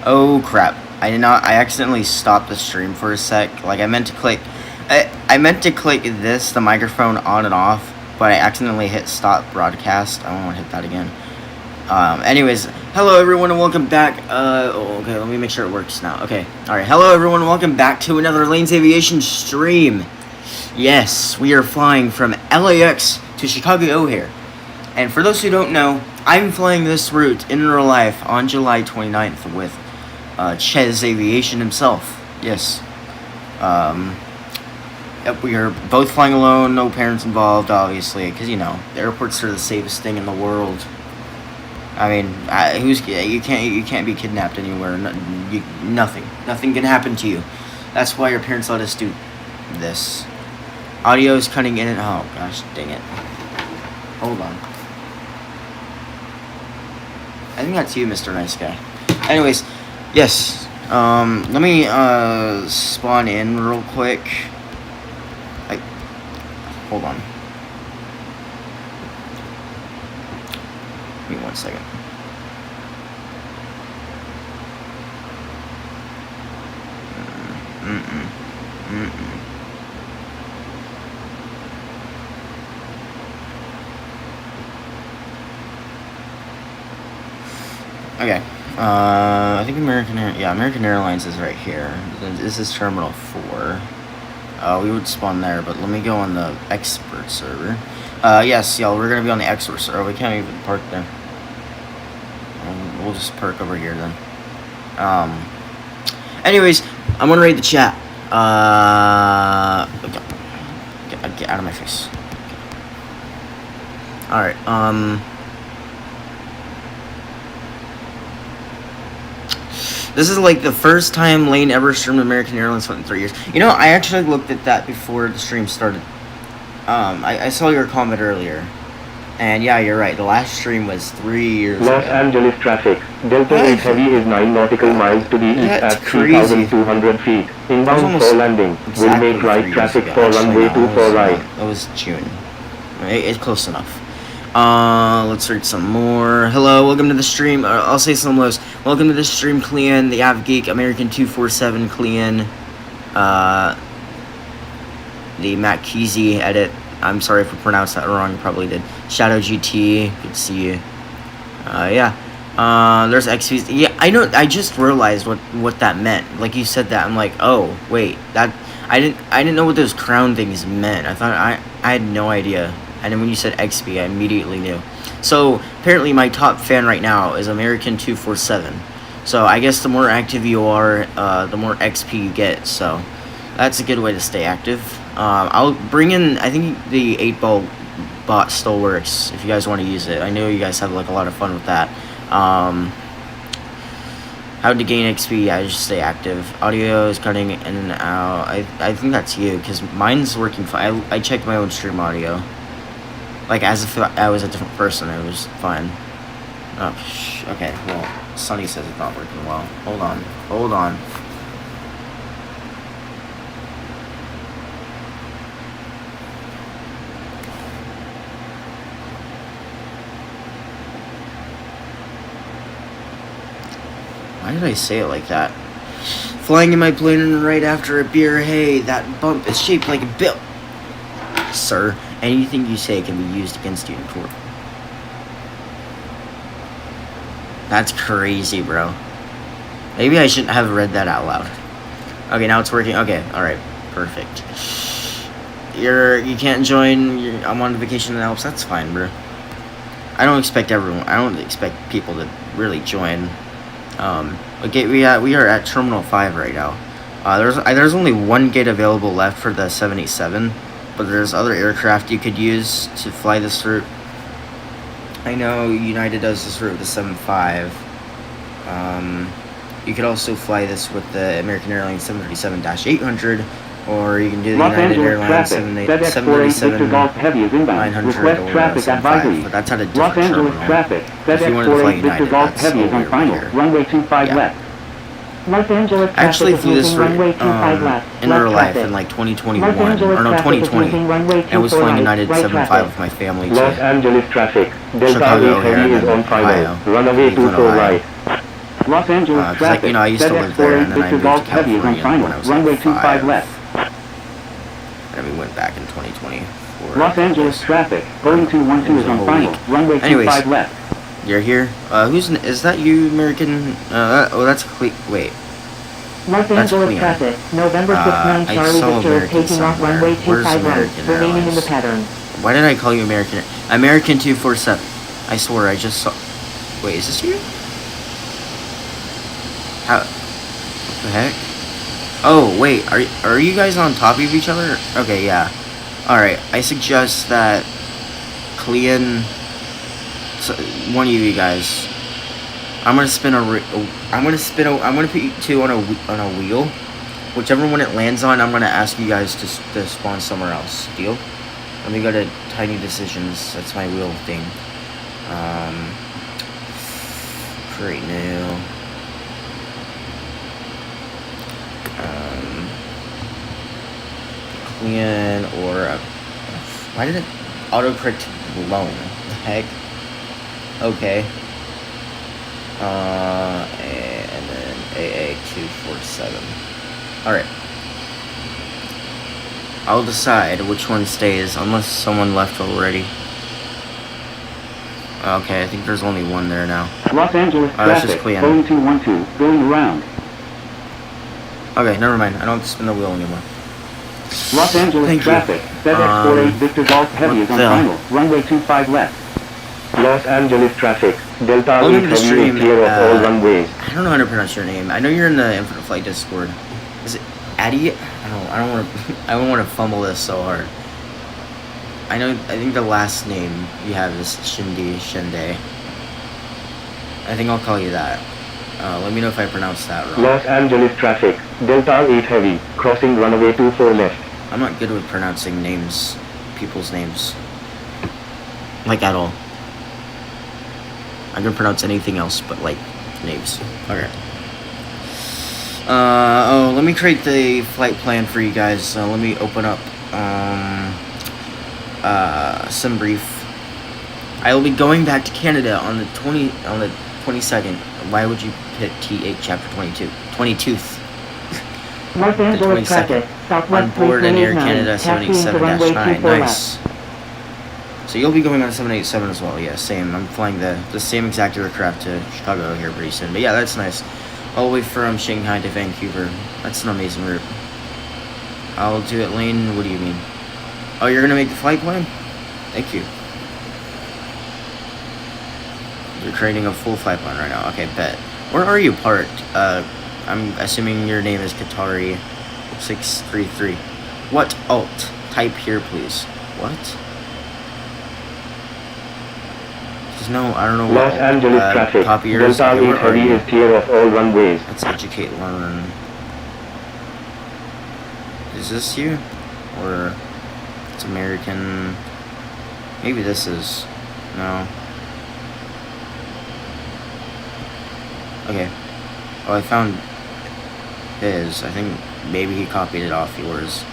Oh crap! I did not. I accidentally stopped the stream for a sec. Like I meant to click. I meant to click this, the microphone on and off, but I accidentally hit stop broadcast. I don't want to hit that again. Anyways, hello everyone and welcome back. Okay, let me make sure it works now. Okay, all right. Hello everyone and welcome back to another Lanes Aviation stream. Yes, we are flying from LAX to Chicago O'Hare. And for those who don't know, I'm flying this route in real life on July 29th with Ches Aviation himself. Yes. Yep, we are both flying alone, no parents involved, obviously, because, you know, the airports are the safest thing in the world. I mean, you can't be kidnapped anywhere. Nothing can happen to you. That's why your parents let us do this. Audio is cutting in and oh gosh, dang it. Hold on. I think that's you, Mr. Nice Guy. Anyways, yes. Let me spawn in real quick. Hold on. Give me 1 second. Okay. I think American Airlines is right here. This is Terminal 4. We would spawn there, but let me go on the expert server. Yes, y'all, we're gonna be on the expert server. We can't even park there. We'll just park over here then. Anyways, I'm gonna read the chat. Get out of my face. Alright, this is like the first time Lane ever streamed American Airlines in 3 years. You know, I actually looked at that before the stream started. I saw your comment earlier. And yeah, you're right. The last stream was 3 years ago. Los Angeles traffic. Delta 8 Heavy is 9 nautical miles to the east at 3,200 feet. Inbound for landing. Will make right traffic for runway 24 right. That was June. It's close enough. Let's read some more. Hello, welcome to the stream. I'll say some lows. Welcome to the stream, Clean, the AvGeek, American 247, Clean, the Matt Keezy edit. I'm sorry if I pronounced that wrong. You probably did. Shadow GT, good to see you. Yeah. There's XVs. Yeah, I know. I just realized what that meant. Like you said that, I'm like, oh wait, that I didn't know what those crown things meant. I thought I had no idea. And then when you said XP, I immediately knew. So, apparently my top fan right now is American 247. So, I guess the more active you are, the more XP you get. So, that's a good way to stay active. I'll bring in, I think the 8-ball bot still works if you guys want to use it. I know you guys have like a lot of fun with that. How to gain XP, I just stay active. Audio is cutting in and out. I think that's you, because mine's working fine. I checked my own stream audio. Like, as if I was a different person, it was fine. Oh, okay, well, Sunny says it's not working well. Hold on. Why did I say it like that? Flying in my plane right after a beer, hey, that bump is shaped like a bill. Sir, anything you say can be used against you in court. That's crazy, bro. Maybe I shouldn't have read that out loud. Okay, now it's working. Okay, alright. Perfect. You can't join. I'm on vacation in the Alps. That's fine, bro. I don't expect people to really join. Okay, we are at Terminal 5 right now. There's only one gate available left for the 787. But there's other aircraft you could use to fly this route. I know United does this route with the 75. You could also fly this with the American Airlines 737-800, or you can do the United Airlines 737 900 or 75. But that's at a different terminal. If you wanted to fly United, that's over here. Yeah. I actually flew this route in real life in like 2021, or no, 2020, and I was flying United 75 with my family to Los Angeles traffic. Delta Chicago O'Hare is on final. Ohio. Runway 24 right. Los Angeles Because traffic. I used to live there, and then I moved to California when I was Runway like 25 5. left. And we went back in 2020. Los Angeles traffic. Boeing 212 is on final. Runway 25 left. You're here. Is that you, American? That's wait. Los Angeles traffic. November 6th, 9 Charlie Victor taking off runway 25 left. Remaining in the pattern. Why did I call you American? American 247. I swear, I just saw. Wait, is this you? How? What the heck? Oh, wait. Are you guys on top of each other? Okay, yeah. Alright, I suggest that one of you guys. I'm gonna put you two on a wheel. Whichever one it lands on, I'm gonna ask you guys to spawn somewhere else. Deal? Let me go to tiny decisions. That's my wheel thing. Create new. Clean or why did it autocorrect loan? What the heck? Okay. And then AA247. Alright. I'll decide which one stays unless someone left already. Okay, I think there's only one there now. Los Angeles traffic. Boeing 212 going around. Okay, never mind. I don't have to spin the wheel anymore. Los Angeles traffic. FedEx 48 Victor Golf Heavy is on final. Runway 25 left. Los Angeles traffic. Delta 8 Heavy is clear of all runways. I don't know how to pronounce your name. I know you're in the Infinite Flight Discord. Is it Addy? I don't want to fumble this so hard. I think the last name you have is Shinde. I think I'll call you that. Let me know if I pronounced that wrong. Los Angeles traffic. Delta 8 Heavy. Crossing runway 24 left. I'm not good with pronouncing names. People's names. Like at all. I can pronounce anything else but like names. Okay. Let me create the flight plan for you guys. Let me open up some brief. I will be going back to Canada on the 22nd. Why would you hit T8 chapter 22? 22th. Los Angeles traffic. On board an Air Canada 787-9. Nice. So you'll be going on 787 as well. Yeah, same. I'm flying the same exact aircraft to Chicago here pretty soon. But yeah, that's nice. All the way from Shanghai to Vancouver. That's an amazing route. I'll do it, Lane. What do you mean? Oh, you're gonna make the flight plan? Thank you. You're creating a full flight plan right now. Okay, bet. Where are you parked? I'm assuming your name is Katari633. What alt? Type here, please. What? No, I don't know what. Los Angeles traffic. Copiers. Delta 8 Heavy is clear of all runways. Let's educate, learn. Is this you? Or it's American? Maybe this is. No. Okay. Oh, I found his. I think maybe he copied it off yours.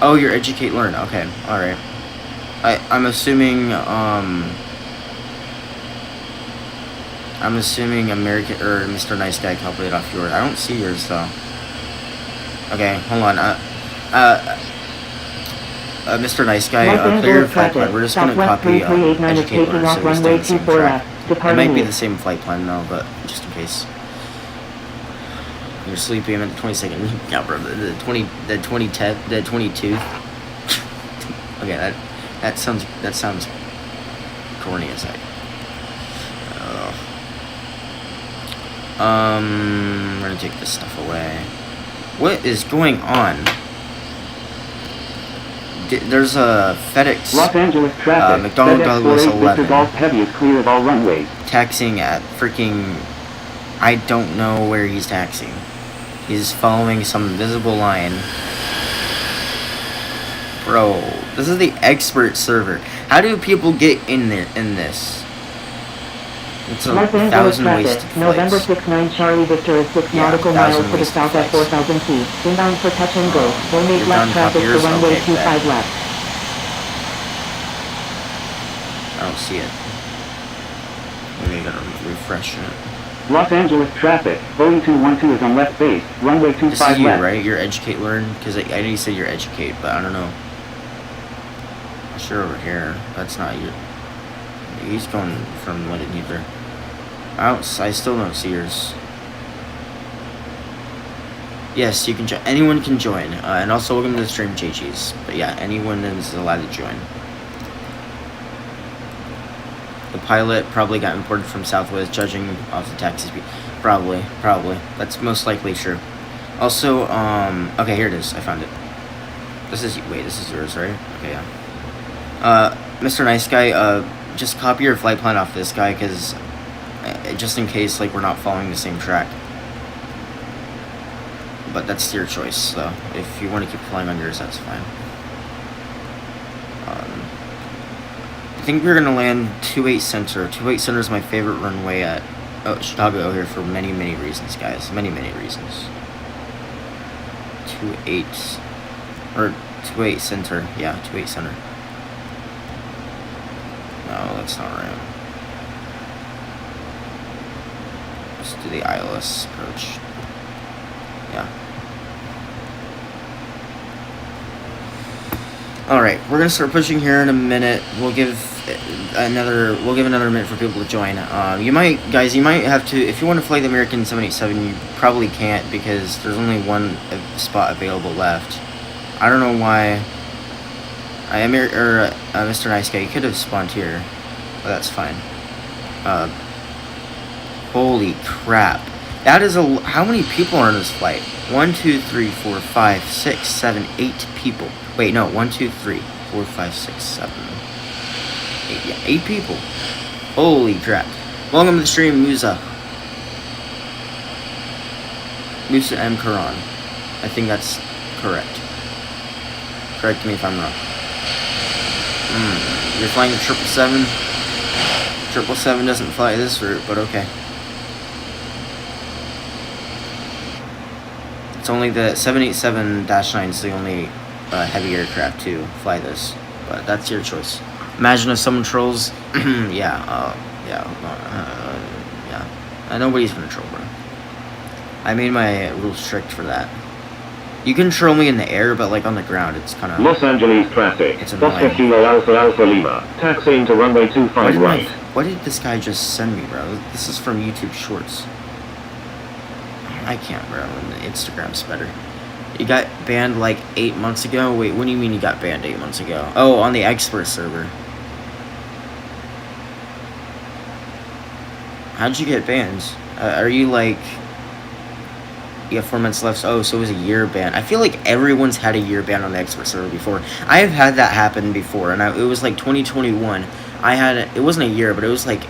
Oh, you're educate learn. Okay, all right. I'm assuming American or Mr. Nice Guy copied it off yours. I don't see yours though. Okay, hold on. Mr. Nice Guy, clear your flight plan. We're just gonna copy educate learn so we stay on the same track. It might be the same flight plan though, but just in case. You're sleepy. I'm at the 22nd. Yeah, bro. The 22th. Okay, that sounds corny as heck. I'm gonna take this stuff away. What is going on? There's a FedEx. Los Angeles traffic. McDonnell Douglas 11. Golf Heavy is clear of all runways. Taxiing at freaking. I don't know where he's taxiing. He's following some invisible line. Bro, this is the expert server. How do people get in there in this? It's a Los Angeles 1,000 traffic, wasted November flights. 69 Charlie Victor is 6 Yeah, nautical 1,000 miles to the wasted south at flights. 4,000 feet. Inbound for touch and go. Will make You're left done, traffic for copiers? runway Okay, 25 bet. left. I don't see it. Maybe I gotta refresh it. Los Angeles traffic, Boeing 212 is on left base, runway This 25 is you, left. right? You're Educate Learn? Because I know you said you're Educate, but I don't know. I'm sure over here, that's not you. He's going from what it neither. I still don't see yours. Yes, you can join. Anyone can join. And also welcome to the stream, JG's. But yeah, anyone is allowed to join. The pilot probably got imported from Southwest, judging off the taxi speed. Probably. That's most likely true. Also, okay, here it is. I found it. This is yours, right? Okay, yeah. Mr. Nice Guy, just copy your flight plan off this guy, because just in case, like, we're not following the same track. But that's your choice, so if you want to keep flying on yours, that's fine. I think we're gonna land 28 Center. 28 Center is my favorite runway at Chicago here for many reasons, guys. Many reasons. 28 Center. Yeah, 28 Center. No, that's not right. Let's do the ILS approach. Yeah. All right, we're gonna start pushing here in a minute. We'll give another minute for people to join. You might have to, if you want to fly the American 787, you probably can't because there's only one spot available left. I don't know why. Mr. Nice Guy, you could have spawned here, but that's fine. Holy crap! That is how many people are on this flight? 1, 2, 3, 4, 5, 6, 7, 8 people. Wait, no, 1, 2, 3, 4, 5, 6, 7, 8. Yeah, 8 people. Holy crap! Welcome to the stream, Musa M. Quran. I think that's correct. Correct me if I'm wrong. You're flying the 777. 777 doesn't fly this route, but okay. It's only the 787-9 is the only heavy aircraft to fly this, but that's your choice. Imagine if someone trolls. Yeah. Nobody's gonna troll, bro. I made my rules strict for that. You can troll me in the air, but like on the ground, it's kind of. Los Angeles traffic. It's annoying. Alpha Lima. Taxi into runway 25 right. What did this guy just send me, bro? This is from YouTube Shorts. I can't, bro. Instagram's better. You got banned like 8 months ago? Wait, what do you mean you got banned 8 months ago? Oh, on the expert server. How'd you get banned? Are you like... You have 4 months left. Oh, so it was a year ban. I feel like everyone's had a year ban on the expert server before. I have had that happen before, and it was like 2021. I had... It wasn't a year, but it was like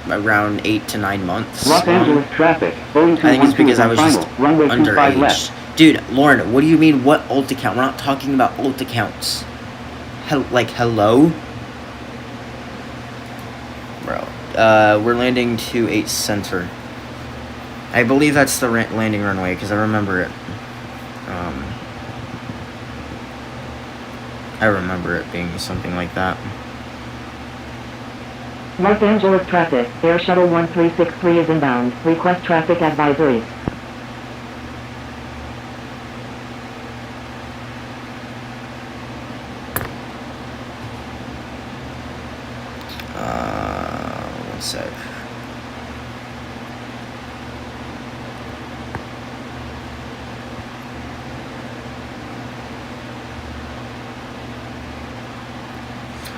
around 8 to 9 months. Los Angeles traffic. I think it's because I was just underage. Dude, Lauren, what do you mean, what alt account? We're not talking about alt accounts. Hello? Bro. We're landing to 8 Center. I believe that's the landing runway, because I remember it. I remember it being something like that. Los Angeles traffic, Air Shuttle 1363 is inbound. Request traffic advisories. One sec.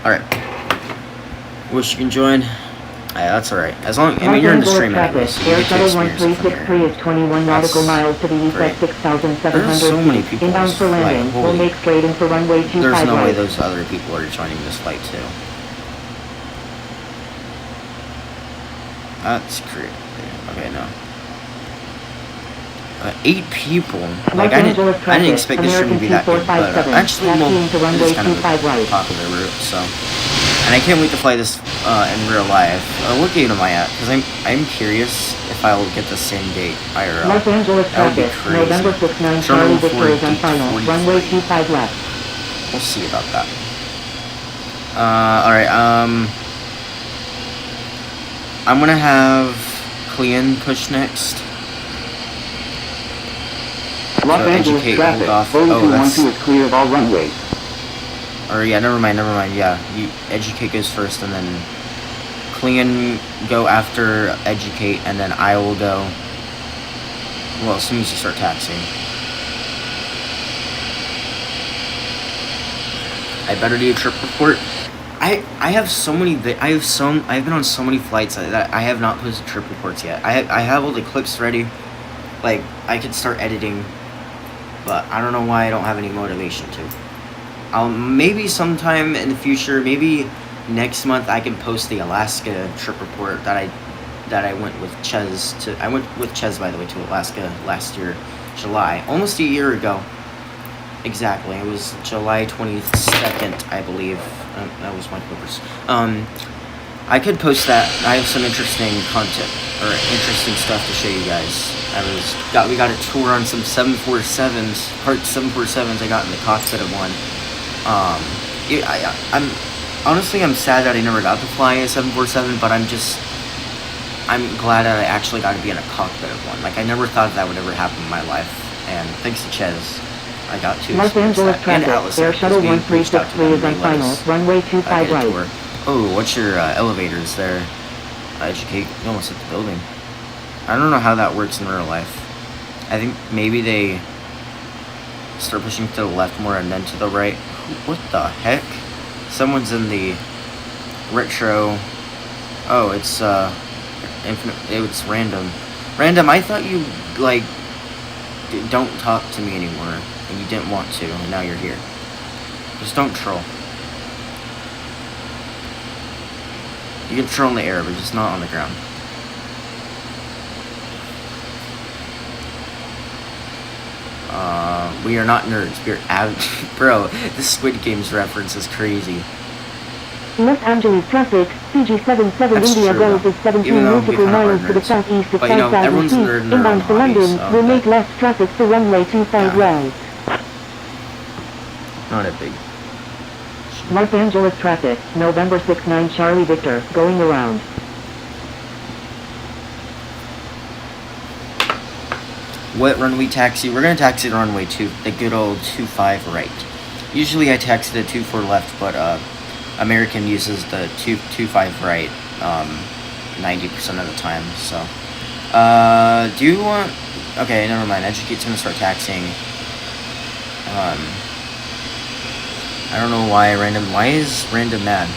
Alright. Wish you can join. That's alright. As long, I mean, you're in the stream anyways, so you Air get to Shuttle experience it from 1363 here. is 21 nautical miles to the east at 6,700 There's so many feet. people on Inbound this for flight. landing. We'll Holy, make straight in for runway 25 there's no way right. those other people are joining this flight too. That's creepy. Okay, no. 8 people. Like, I didn't expect this stream to be that good, but actually, well, it is kind of a popular route, so. And I can't wait to fly this in real life. What gate am I at? Because I'm curious if I will get the same gate IRL. Los Angeles That would be traffic, crazy. November 69 Terminal Charlie Victor is on final, 43. runway 25 left. We'll see about that. Alright, I'm gonna have Clean push next. Los Angeles educate, traffic, hold off. Boeing Oh, 212 is clear of all runways. Or yeah, never mind, yeah. Educate goes first, and then Clean go after Educate, and then I will go, well, as soon as you start taxiing. I better do a trip report. I have so many, I've been on so many flights that I have not posted trip reports yet. I have all the clips ready, like, I could start editing, but I don't know why I don't have any motivation to. Maybe sometime in the future, maybe next month, I can post the Alaska trip report that I went with Ches to. I went with Ches, by the way, to Alaska last year, July, almost a year ago. Exactly, it was July 22nd, I believe. That was my purpose. I could post that. I have some interesting content or interesting stuff to show you guys. We got a tour on some 747s, Part 747s. I got in the cockpit of one. I'm honestly, I'm sad that I never got to fly a 747, but I'm glad that I actually got to be in a cockpit of one. Like, I never thought that would ever happen in my life, and thanks to Ches, I got to Los Angeles and traffic, Allison, Air Shuttle because we reached out to 1363 them, is on they let final, us, runway 25 get a right. tour. Oh, what's your elevators there? Educate. You almost hit the building. I don't know how that works in real life. I think maybe they start pushing to the left more and then to the right. What the heck? Someone's in the retro. Oh, it's infinite. It's random. Random. I thought you like don't talk to me anymore, and you didn't want to, and now you're here. Just don't troll. You can troll in the air, but just not on the ground. We are not nerds. We're bro, this Squid Games reference is crazy. Los Angeles traffic, CG77 That's India true, Goes though. is 17 Even though we nautical kinda are miles to the nerds. southeast of But, you know, 5,000 everyone's a feet. nerd in their Inbound own to London hobbies, so will make that- less traffic to runway 25 Yeah. right. Not a big. Los Angeles traffic, November 69 Charlie Victor, going around. What runway taxi? We're gonna taxi to runway 2, the good old 25 right. Usually I taxi the 24 left, but American uses the 25 right 90% of the time. So, do you want? Okay, never mind. Educate's gonna start taxiing. I don't know why random. Why is random mad?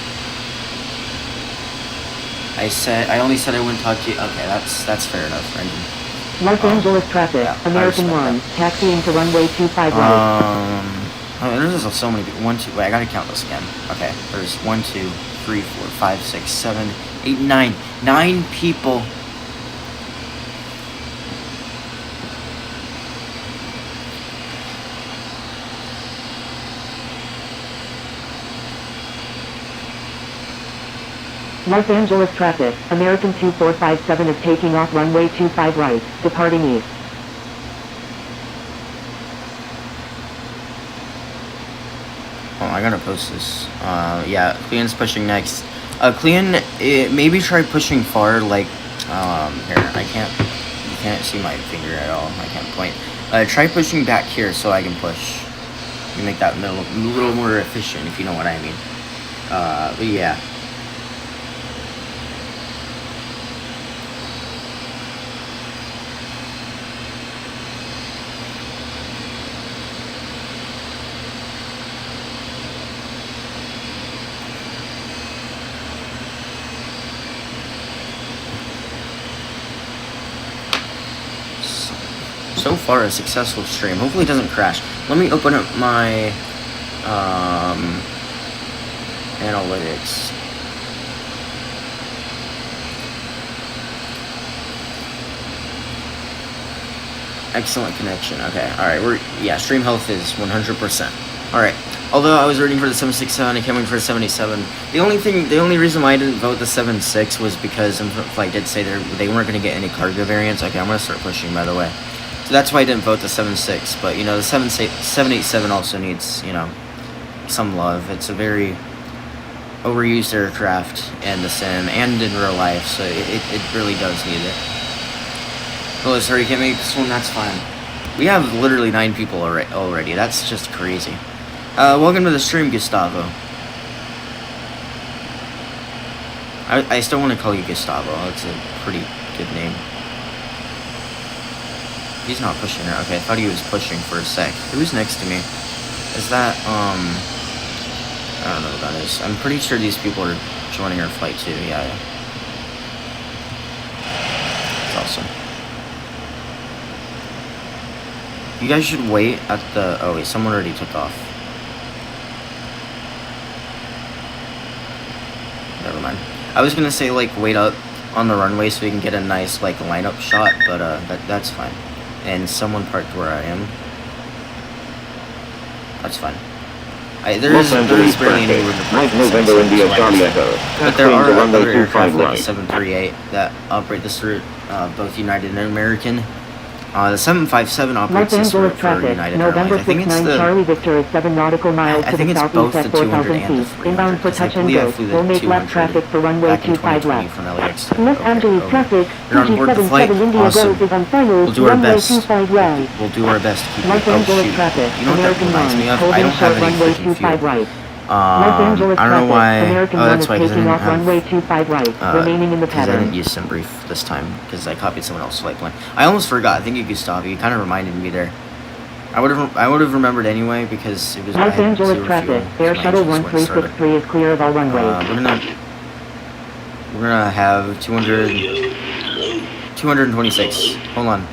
I only said I wouldn't talk to you. Okay, that's fair enough, random. Los Angeles traffic, yeah, American I 1, respect taxiing to runway 25 right. Oh, there's so many people. 1, 2. Wait, I gotta count this again. Okay, there's 1, 2, 3, 4, 5, 6, 7, 8, 9. 9 people. Los Angeles traffic, American 2457 is taking off runway 25 right, departing east. Oh, I gotta post this. Yeah, Clean's pushing next. Clean, maybe try pushing far, like, here, you can't see my finger at all, I can't point. Try pushing back here so I can push. You make that a little more efficient, if you know what I mean. But yeah. So far, a successful stream. Hopefully it doesn't crash. Let me open up my analytics. Excellent connection. Okay, all right. Stream health is 100%. Alright. Although I was rooting for the 767, I came in for the 787. The only reason why I didn't vote the 76 was because flight did say they weren't going to get any cargo variants. Okay, I'm going to start pushing, by the way. So that's why I didn't vote the 76. But, you know, the 787 also needs, you know, some love. It's a very overused aircraft in the sim and in real life, so it really does need it. Oh, sorry, you can't make this one, that's fine. We have literally 9 people already. That's just crazy. Welcome to the stream, Gustavo. I still want to call you Gustavo. That's a pretty good name. He's not pushing it. Okay, I thought he was pushing for a sec. Who's next to me? Is that, I don't know what that is. I'm pretty sure these people are joining our flight too. Yeah. That's awesome. You guys should wait at the... Oh, wait, someone already took off. Never mind. I was gonna say, like, wait up on the runway so we can get a nice, like, lineup shot, but, that's fine. And someone parked where I am. That's fine. There is barely any room to park. But there are other aircraft, like the 738, that operate this route, both United and American. The 757 operates this route for United Airlines. I think it's the... Charlie Victor is 7 nautical miles I think it's both the 200 and the 300. Inbound for touch and go. We'll make left traffic for runway 25 left. From LAX to Los Angeles traffic. You're on board the flight. Awesome. We'll do our best. Right. We'll do our best to keep Los Angeles traffic. You know what that reminds me of? I don't have any freaking fuel. Right. I don't know why. American Oh, that's why, because I taking didn't off have... runway 25 right, remaining in the Because I pattern. didn't use SimBrief this time, because I copied someone else's flight plan. I almost forgot. Thank you, Gustavo. You kind of reminded me there. I would have remembered anyway, because it was... Los Angeles traffic. Air Shuttle 1363 is clear of all runways. We're gonna have 226. Hold on.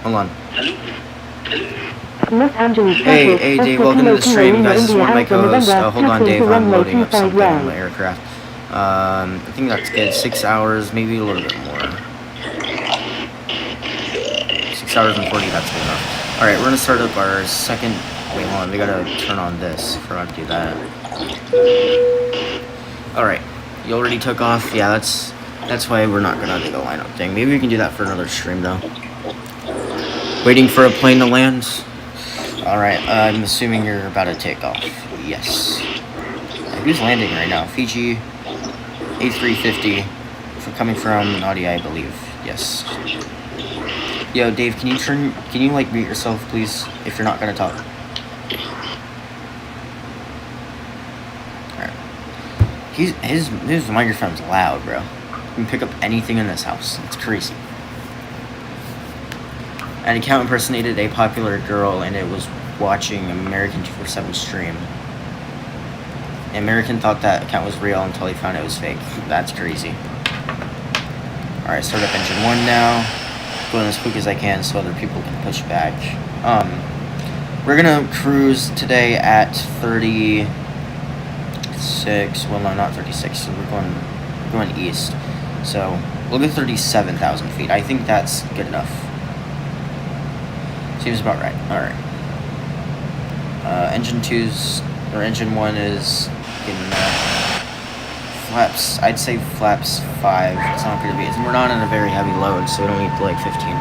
Los Angeles Hey, Dave, welcome to the stream. You guys, this is one of my co-hosts. Hold on, Dave, I'm loading up something on the aircraft. I think that's good. 6 hours, maybe a little bit more. 6 hours and 40, that's good enough. Alright, we're gonna start up our second... Wait, hold on, we gotta turn on this. Forgot to do that. Alright, you already took off. Yeah, that's why we're not gonna do the lineup thing. Maybe we can do that for another stream, though. Waiting for a plane to land. Alright, I'm assuming you're about to take off. Yes. Who's landing right now? Fiji, A350. Coming from Naughty, I believe. Yes. Yo, Dave, can you like mute yourself, please? If you're not gonna talk. Alright. His microphone's loud, bro. You can pick up anything in this house. It's crazy. An account impersonated a popular girl, and it was watching American 247 stream. The American thought that account was real until he found it was fake. That's crazy. Alright, start up engine 1 now. Going as quick as I can so other people can push back. We're gonna cruise today at 36. Well, no, not 36. So we're going east. So we'll get 37,000 feet. I think that's good enough. Seems about right. Alright. Engine 1 is getting flaps. I'd say flaps 5. It's not going to be. We're not in a very heavy load, so we don't need to like 15.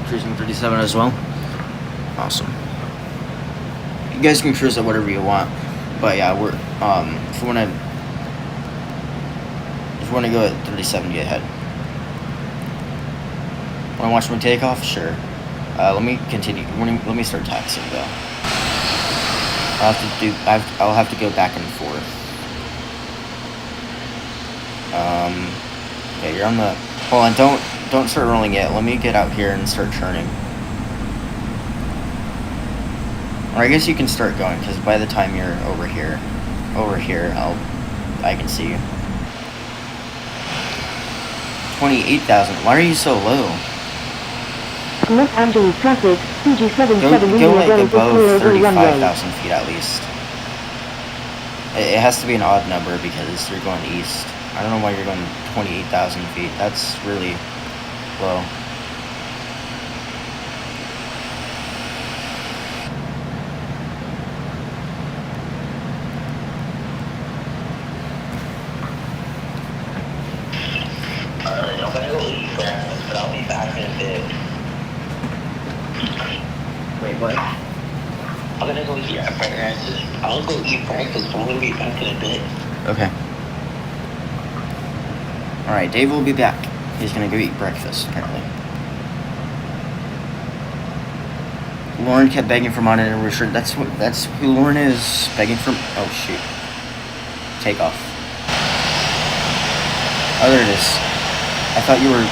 Cruising 37 as well. Awesome. You guys can cruise at whatever you want, but yeah, we're if you wanna go at 37, get ahead. Wanna watch my takeoff? Sure. Let me continue. Let me start taxiing though. I'll have to go back and forth. Okay, you're on the. Hold on, don't start rolling yet. Let me get out here and start turning. Or I guess you can start going, because by the time you're over here, I can see you. 28,000. Why are you so low? Los Angeles traffic, Fiji 77 Go like above 35,000 feet at least. It has to be an odd number because you're going east. I don't know why you're going 28,000 feet. That's really low. I'm gonna go eat breakfast, but I'll be back in a bit. Wait, what? I'm gonna go eat breakfast. I'll go eat breakfast, but I'm gonna be back in a bit. Okay. Alright, Dave will be back. He's gonna go eat breakfast, apparently. Lauren kept begging for monitor reassurance. That's who Lauren is. Begging for... Oh, shoot. Takeoff. Oh, there it is. I thought you were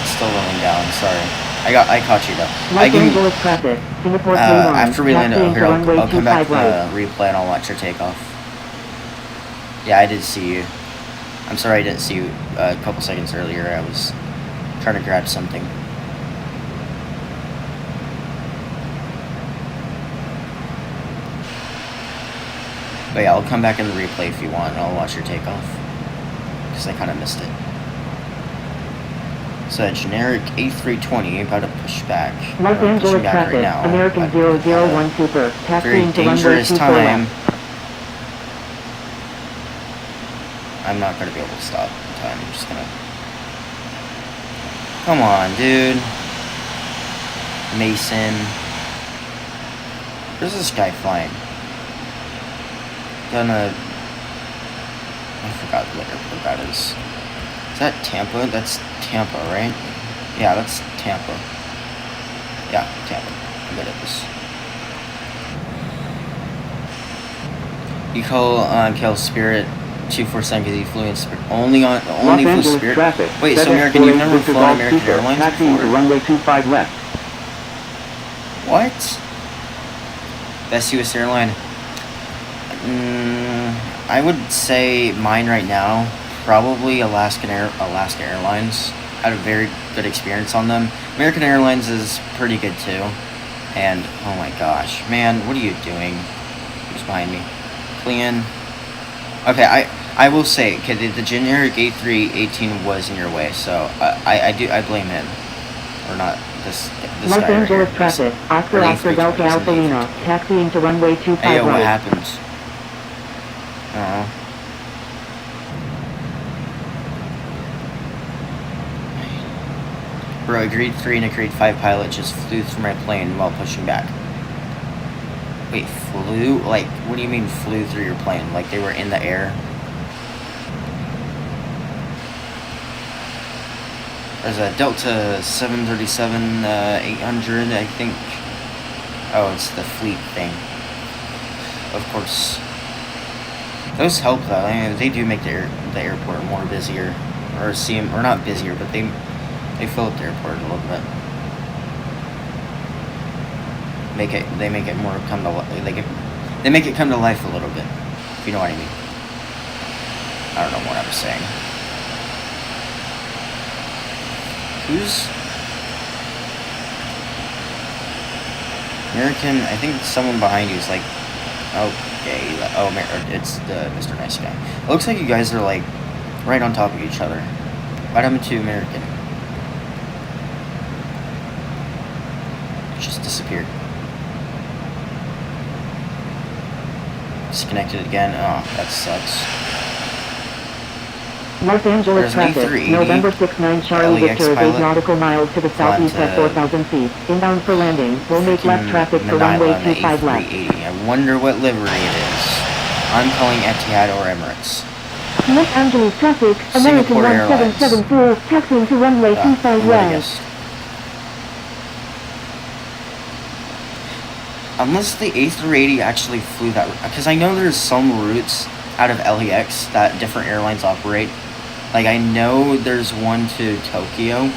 still rolling down. Sorry. I caught you though. Los Angeles traffic. Singapore after we land over here, I'll come back to right. the replay and I'll watch your takeoff. Yeah, I did see you. I'm sorry I didn't see you a couple seconds earlier. I was trying to grab something. But yeah, I'll come back in the replay if you want, and I'll watch your takeoff. Because I kind of missed it. So a generic A320 about to push back. Los Angeles back traffic. right now. American 001 Super. Very Taxiing to runway dangerous 24 time. left. I'm not going to be able to stop in time. I'm just going to... Come on, dude. Mason. Where's this guy flying? Gonna... I forgot what airport that is. Is that Tampa? That's Tampa, right? Yeah, that's Tampa. Yeah, Tampa. I'm good at this. You call Spirit 247 because he flew in Spirit. Only flew Spirit? Traffic. Wait, so American, you've never flown American Airlines Taxiing to before? runway 25 left. What? Best US airline? I would say mine right now, probably Alaska Airlines. Had a very good experience on them. American Airlines is pretty good too. And, oh my gosh, man, what are you doing? Who's behind me? Clean. Okay, I will say, okay, the generic A318 was in your way, so I blame him. Or not, this Los guy right Angeles here. traffic. Oscar Oscar Delta Alpha Lima. Taxiing to runway 25 Hey, yo, what right. happened? Bro, a grade 3 and a grade 5 pilot just flew through my plane while pushing back. Wait, flew? Like, what do you mean flew through your plane? Like they were in the air? There's a Delta 737 800, I think. Oh, it's the fleet thing. Of course. Those help though. I mean, they do make the airport more busier, or not busier, but they fill up the airport a little bit. They make it more come to they make it come to life a little bit, if you know what I mean. I don't know what I was saying. Who's American? I think someone behind you is like, okay, it's the Mr. Nice Guy. It looks like you guys are like right on top of each other. What happened to American? It just disappeared. Disconnected again. Oh, that sucks. Los Angeles There's an traffic. A380. November 69 Charlie LAX Victor is 8 pilot. nautical miles to the southeast at 4,000 feet. Inbound for landing. We'll make left traffic for Manila runway on the 25 left. A380. I wonder what livery it is. I'm calling Etihad or Emirates. Los Angeles traffic. American Singapore Airlines. 1774. Taxiing to runway 25 left. Unless the A380 actually flew that route. Because I know there's some routes out of LAX that different airlines operate. Like, I know there's one to Tokyo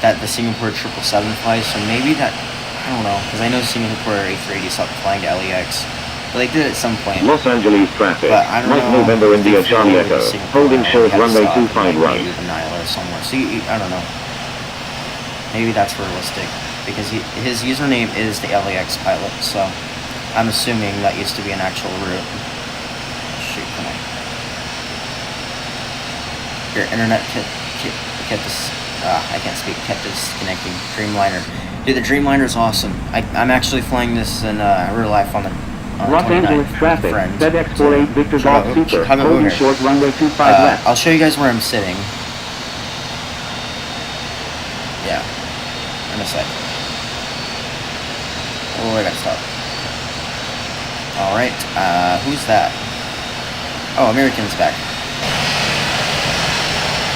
that the Singapore 777 flies. So maybe that... I don't know. Because I know Singapore A380 stopped flying to LAX. But they did at some point. Los Angeles traffic. But I don't Mike know. November if they India flew Charlie over to Echo. Singapore Holding or short they had runway stopped, 25 like, right. maybe Manila or somewhere. So, I don't know. Maybe that's realistic. Because his username is the LAX pilot, so I'm assuming that used to be an actual route. Your internet kept this. I can't speak. Kept disconnecting. Dreamliner. Dude, the Dreamliner is awesome. I'm actually flying this in real life on the Los Angeles traffic. FedEx 48 Victor Golf Super. Holding short runway 25 left. I'll show you guys where I'm sitting. Yeah. In a sec. Oh, I gotta stop. Alright, who's that? Oh, American's back.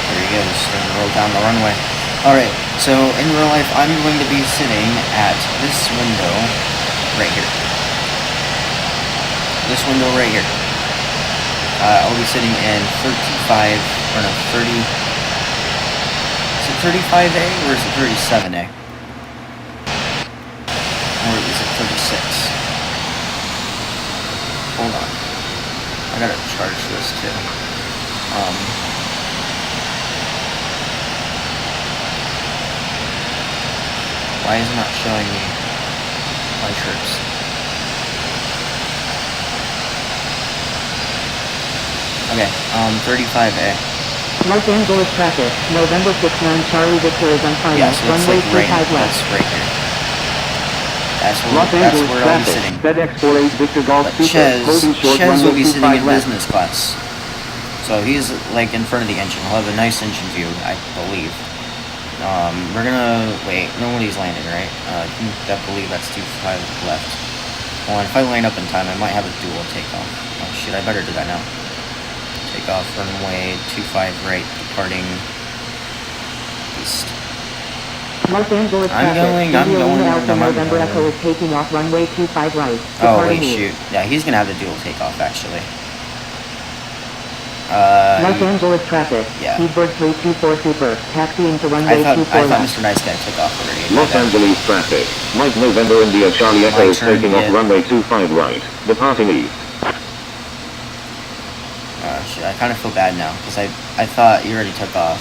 There he goes, gonna roll down the runway. Alright, so in real life, I'm going to be sitting at this window right here. This window right here. I'll be sitting in 35, or no, 30... Is it 35A, or is it 37A? Or is it 36? Hold on. I gotta charge this too. Why is it not showing me my trips? Okay, 35A. Los Angeles traffic, November 69 Charlie Victor is on final. Yeah, so it's runway like 25 left. that's right here. That's Los Angeles where I'll be traffic. sitting. FedEx 48 Victor Golf But Super. Holding short Chez will runway be sitting 25 in left. business class. So he's like in front of the engine. He'll have a nice engine view, I believe. We're gonna wait. Nobody's landing, right? I believe that's 25 left. Well, if I line up in time, I might have a dual takeoff. Oh shit! I better do that now. Takeoff runway 25 right, departing east. Los Angeles I'm traffic. going. November Echo is taking off runway 25 right. Oh wait, departing east. shoot. Yeah, he's gonna have the dual takeoff actually. Los Angeles traffic. Yeah. Speedbird 324 Super. Taxiing to runway 24 I thought left. Mr. Nice Guy took off already. Los Angeles traffic. Mike November India Charlie Echo My is turn, taking off yeah. runway 25 right. Departing east. Shit, I kind of feel bad now because I thought you already took off.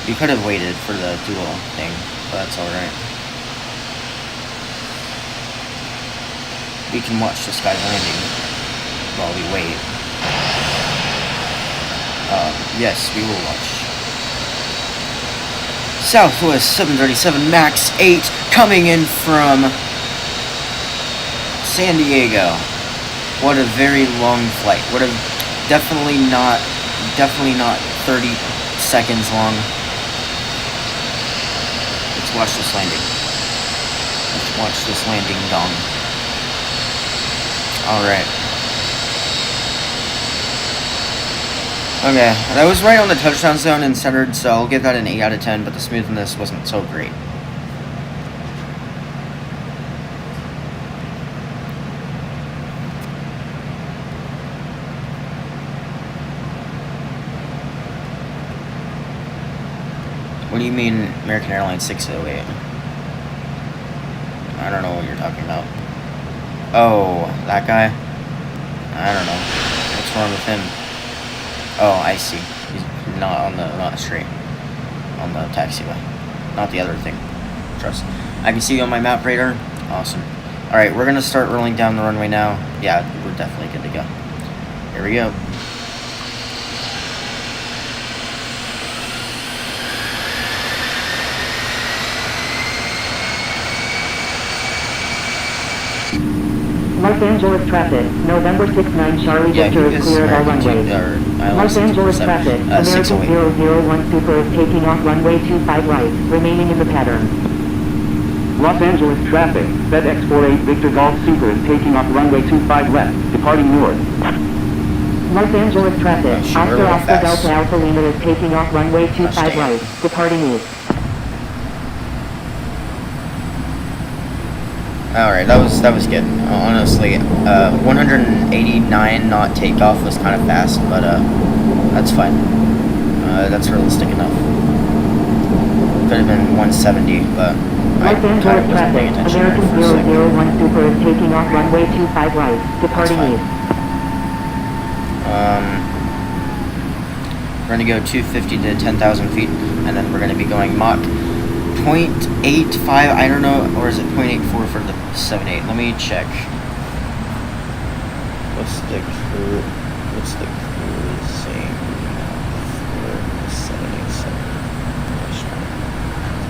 You could have waited for the dual thing, but that's alright. We can watch this guy landing while we wait. Yes, we will watch. Southwest 737 MAX 8 coming in from San Diego. What a very long flight. What a definitely not 30 seconds long. Let's watch this landing. Let's watch this landing dong. Alright. Okay, that was right on the touchdown zone and centered, so I'll give that an 8 out of 10, but the smoothness wasn't so great. What do you mean American Airlines 608? I don't know what you're talking about. Oh, that guy? I don't know. What's wrong with him? Oh, I see. He's not straight on the taxiway. Not the other thing. Trust. I can see you on my map radar. Awesome. Alright, we're gonna start rolling down the runway now. Yeah, we're definitely good to go. Here we go. Los Angeles traffic. November 69 Charlie Victor is clear of all runways. Los Angeles traffic. American 001 Super is taking off runway 25 right, remaining in the pattern. Los Angeles traffic. FedEx 48 Victor Golf Super is taking off runway 25 left, departing north. Los Angeles traffic. Oh, Oscar Oscar Delta Alpha Lima is taking off runway 25 right, departing east. Alright, that was good. Honestly, 189 knot takeoff was kind of fast, but that's fine. That's realistic enough. Could have been 170, but I Los Angeles kind of wasn't paying traffic. attention there American for a second. 001 Super is taking off runway 25 right, departing fine. east. We're gonna go 250 to 10,000 feet, and then we're gonna be going Mach 0.85, I don't know, or is it 0.84 for the 78? Let me check. What's the cruising for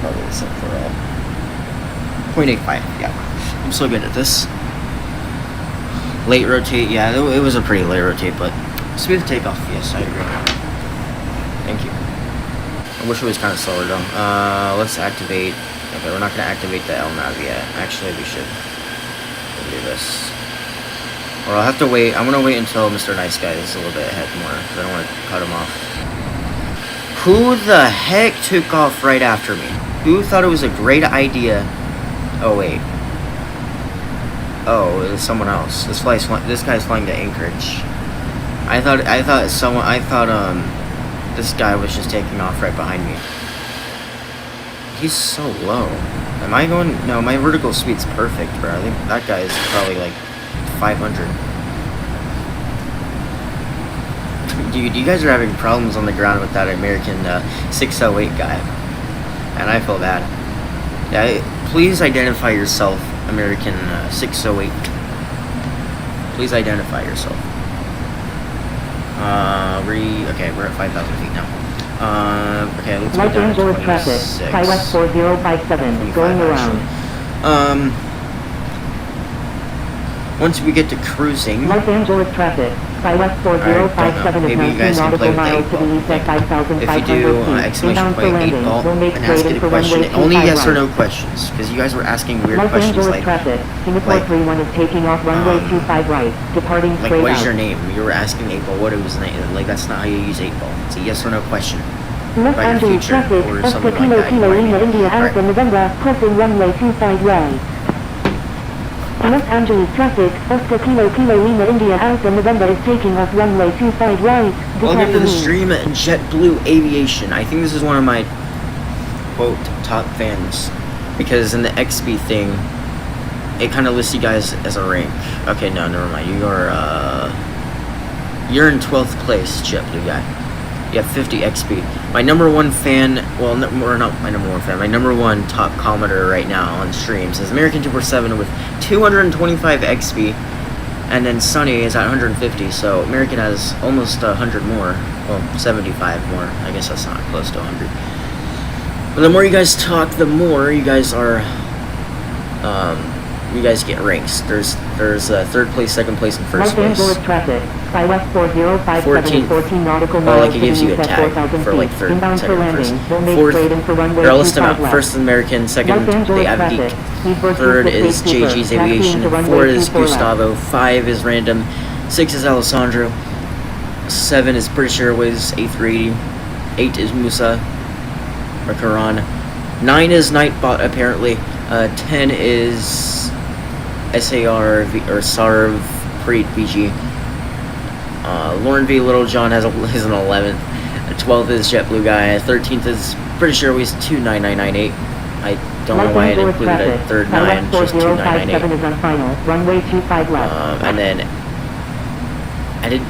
probably set for 0.85. Yeah, I'm so good at this. Late rotate, yeah, it was a pretty late rotate, but smooth takeoff, yes, I agree. Thank you. I wish it was kind of slower though. Let's activate. Okay, we're not gonna activate the LNAV yet. Actually, we should. We'll do this. Or I'll have to wait. I'm gonna wait until Mr. Nice Guy is a little bit ahead more, because I don't want to cut him off. Who the heck took off right after me? Who thought it was a great idea? Oh wait. Oh, it was someone else. This guy's flying to Anchorage. I thought this guy was just taking off right behind me. He's so low. Am I going? No, my vertical speed's perfect, bro. I think that guy is probably like 500. Dude, you guys are having problems on the ground with that American 608 guy, and I feel bad. Yeah, please identify yourself, American 608. Please identify yourself. Okay, we're at 5,000 feet now. Okay, let's go Los down to Angeles 26. traffic, KLAX 4057, going around. Once we get to cruising, Los Angeles traffic, KLAX 4057 is maybe you 19 guys can play nautical with the 8 miles to the ball. east at 5,500 If you do, feet. exclamation Inbound for point 8 landing, ball, we'll make and straight ask in it a for question. runway Only 25 yes or right. no questions, because you guys were asking weird Los questions Angeles like, traffic, Singapore 31 is taking off runway 25 right, departing like straight what out. is your name? You were asking 8 ball what it was name. Like, that's not how you use 8 ball. It's a yes or no question. Los About your Angeles future traffic, or Oscar something like Kilo that. Kilo Lima India Alright. Alpha November, crossing runway 25 right. Los Angeles traffic, Oscar Kilo Kilo Lima India Alpha November is taking off runway 25 right. Welcome to the Departing stream at JetBlue Aviation. I think this is one of my, quote, top fans. Because in the XP thing, it kind of lists you guys as a rank. Okay, no, never mind. You're in 12th place, JetBlue guy. You have 50 XP. My number one fan, well, or not my number one fan, my number one top commenter right now on streams is American247 with 225 XP, and then Sunny is at 150, so American has almost 100 more, well, 75 more. I guess that's not close to 100. But the more you guys talk, the more you guys are, you guys get ranks. There's third place, second place, and first Los place. Angeles traffic, KLAX 4057 14 nautical Oh, miles like it to gives the you a east at tag 4,000 for feet. like third, Inbound for second, landing, first. we'll make Fourth, straight in for runway here, I'll list them 25 out. left. First is American, second Los Angeles the traffic, Avgeek, Speed versus third the is State Trooper, JG's taxiing Aviation, to runway 4 is 24 left. Gustavo, 5 is Random, 6 is Alessandro, 7 is British Airways A380, 8 is Musa, or Karan, 9 is Nightbot apparently, 10 is SAR or SARV Preet BG. Lauren V. Littlejohn is an 11th. 12th is JetBlue guy. 13th is British Airways 29998. I don't know why I didn't include a third 9, just 2998. is on final, runway 25 left. And then I don't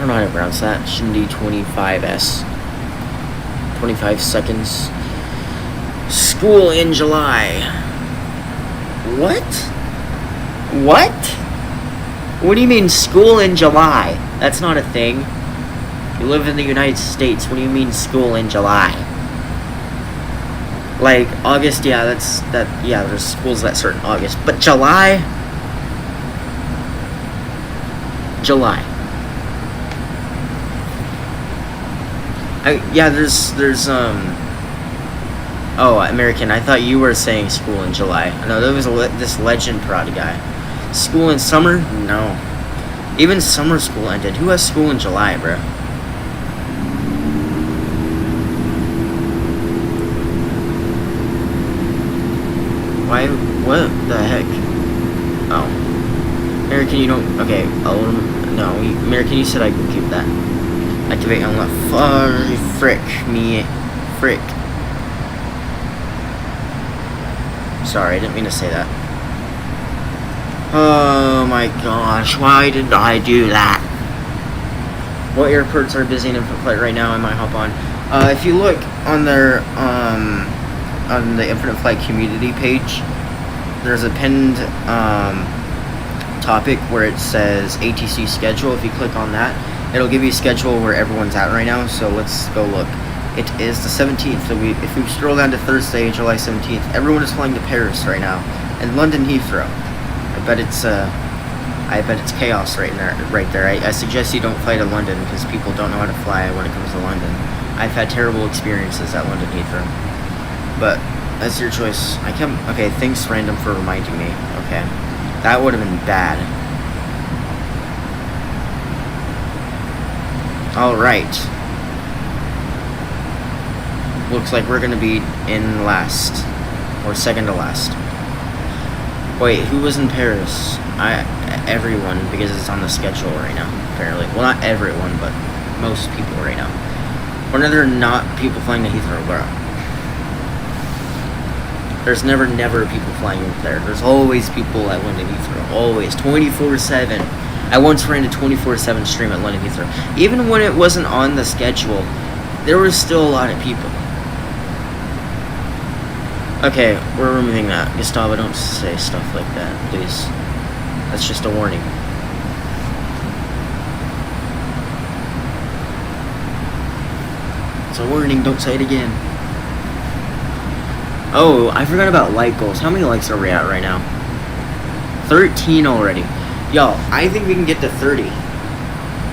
know how to pronounce that. Shindy 25S. 25 seconds. School in July. What? What do you mean school in July? That's not a thing. You live in the United States. What do you mean school in July? Like August, yeah, there's schools that start in August. But July? There's oh, American, I thought you were saying school in July. No, there was this Legend Prada guy. School in summer? No. Even summer school ended. Who has school in July, bro? Why? What the heck? Oh. American, you don't... Okay, no, American, you said I can keep that. Activate on left. Frick. Sorry, I didn't mean to say that. Oh my gosh, why did I do that? What airports are busy in flight right now? I might hop on. If you look on their on the Infinite Flight community page, there's a pinned topic where it says ATC schedule. If you click on that, it'll give you a schedule where everyone's at right now. So let's go look. It is the 17th. So if we scroll down to Thursday, July 17th, everyone is flying to Paris right now, and London Heathrow. I bet it's chaos right there. I suggest you don't fly to London because people don't know how to fly when it comes to London. I've had terrible experiences at London Heathrow, but that's your choice. Okay, thanks random for reminding me. Okay, that would have been bad. All right. Looks like we're gonna be in last, or second to last. Wait, who was in Paris? Everyone, because it's on the schedule right now, apparently. Well, not everyone, but most people right now. When are there not people flying to Heathrow, bro? There's never people flying there. There's always people at London Heathrow. Always. 24/7. I once ran a 24/7 stream at London Heathrow. Even when it wasn't on the schedule, there was still a lot of people. Okay, we're removing that. Gustavo, don't say stuff like that, please. That's just a warning. It's a warning, don't say it again. Oh, I forgot about like goals. How many likes are we at right now? 13 already. Y'all, I think we can get to 30.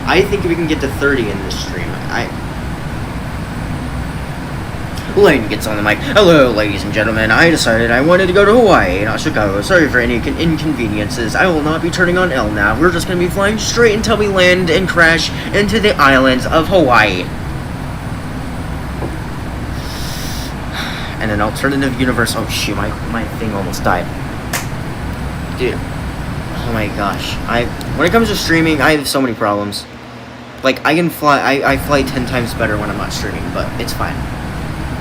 I think we can get to 30 in this stream. Lane gets on the mic. Hello, ladies and gentlemen. I decided I wanted to go to Hawaii, not Chicago. Sorry for any inconveniences. I will not be turning on LNAV. We're just going to be flying straight until we land and crash into the islands of Hawaii. And an alternative universe. Oh, shoot. My thing almost died. Dude. Oh, my gosh. When it comes to streaming, I have so many problems. Like, I can fly. I fly 10 times better when I'm not streaming, but it's fine.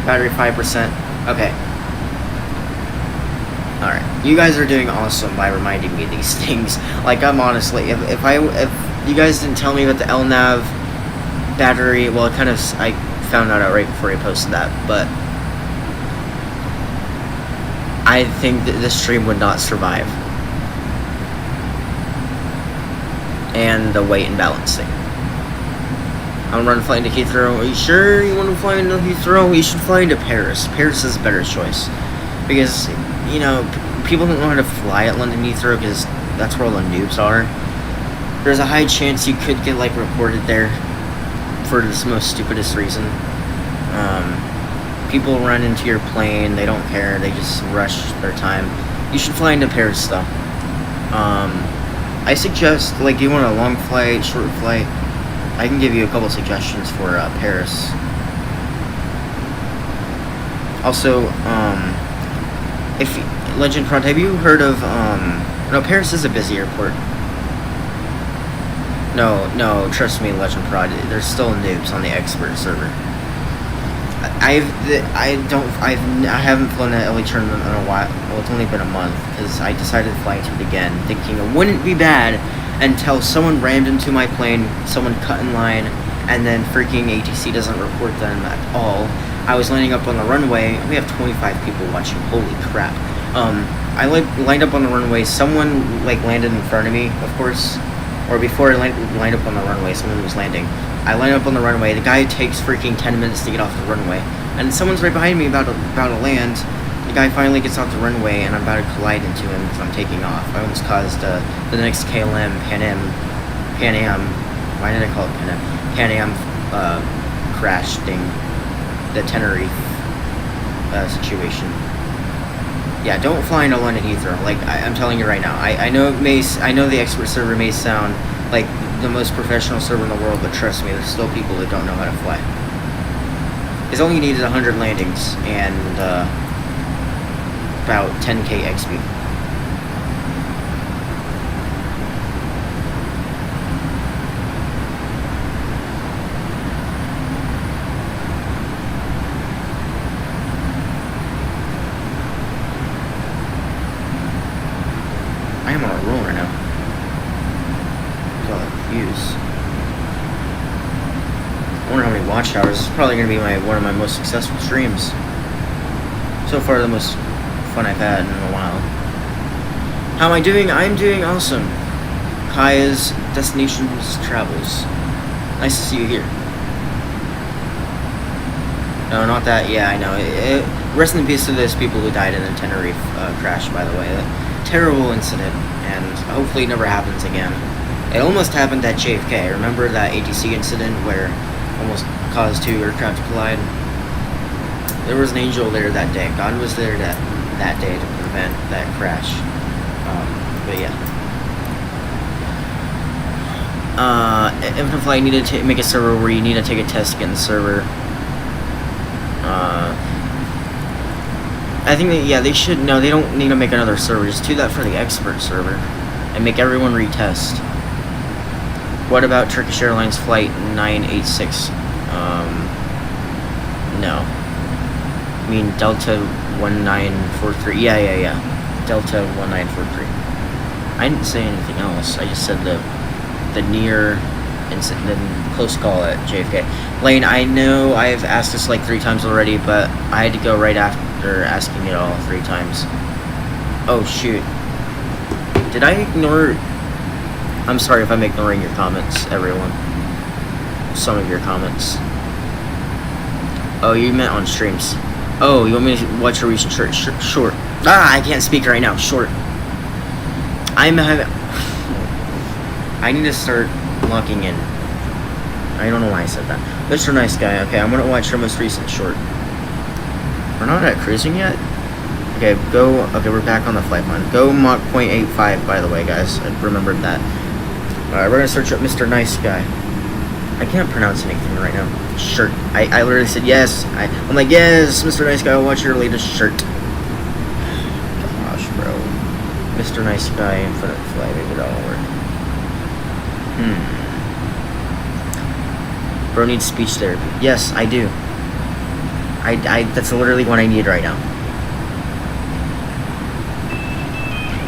Battery 5%. Okay. Alright. You guys are doing awesome by reminding me of these things. Like, I'm honestly, if you guys didn't tell me about the LNAV battery, well, I found out right before I posted that, but I think that this stream would not survive. And the weight and balancing. I'm running flying to Heathrow. Are you sure you want to fly into Heathrow? You should fly into Paris. Paris is a better choice. Because, you know, people don't know how to fly at London Heathrow because that's where all the noobs are. There's a high chance you could get, like, reported there for the most stupidest reason. People run into your plane. They don't care. They just rush their time. You should fly into Paris, though. I suggest, like, do you want a long flight, short flight? I can give you a couple suggestions for Paris. Also, if Legend Prod, have you heard of no, Paris is a busy airport. No, trust me, Legend Prod. There's still noobs on the expert server. I haven't flown an LA tournament in a while. Well, it's only been a month because I decided to fly to it again, thinking it wouldn't be bad. Until someone rammed into my plane, someone cut in line, and then freaking ATC doesn't report them at all. I was landing up on the runway. We have 25 people watching. Holy crap. I lined up on the runway. Someone landed in front of me, of course. Or before I lined up on the runway, someone was landing. I lined up on the runway. The guy takes freaking 10 minutes to get off the runway. And someone's right behind me about to land. The guy finally gets off the runway, and I'm about to collide into him because I'm taking off. I almost caused the next KLM, Pan Am, why did I call it Pan Am? Pan Am crash thing, the Tenerife situation. Yeah, don't fly into London Heathrow. Like, I'm telling you right now. I know the expert server may sound like the most professional server in the world, but trust me, there's still people that don't know how to fly. It's only needed 100 landings and about 10k XP. I am on a roll right now. Look at all the views. I wonder how many watch hours. This is probably going to be one of my most successful streams. So far, the most fun I've had in a while. How am I doing? I'm doing awesome. Kaya's Destinations Travels. Nice to see you here. No, not that. Yeah, I know. Rest in peace to those people who died in the Tenerife crash, by the way. Terrible incident, and hopefully it never happens again. It almost happened at JFK. Remember that ATC incident where almost caused 2 aircraft to collide? There was an angel there that day. God was there that day to prevent that crash. But yeah. Infinite Flight needed to make a server where you need to take a test to get in the server. I think that, yeah, they should. No, they don't need to make another server. Just do that for the expert server and make everyone retest. What about Turkish Airlines Flight 986? No. I mean Delta 1943. Yeah. Delta 1943. I didn't say anything else. I just said the near incident, the close call at JFK. Lane, I know I've asked this like 3 times already, but I had to go right after asking it all 3 times. Oh shoot. Did I ignore... I'm sorry if I'm ignoring your comments, everyone. Some of your comments. Oh, you meant on streams. Oh, you want me to watch your recent short? Ah, I can't speak right now. Short. I need to start locking in. I don't know why I said that. Mr. Nice Guy. Okay, I'm gonna watch your most recent short. We're not at cruising yet? Okay, go... Okay, we're back on the flight plan. Go Mach 0.85, by the way, guys. I remembered that. Alright, we're gonna search up Mr. Nice Guy. I can't pronounce anything right now. Shirt. I literally said yes. I'm like, yes, Mr. Nice Guy, I'll watch your latest shirt. Gosh, bro. Mr. Nice Guy, Infinite Flight, maybe that'll work. Bro needs speech therapy. Yes, I do. That's literally what I need right now.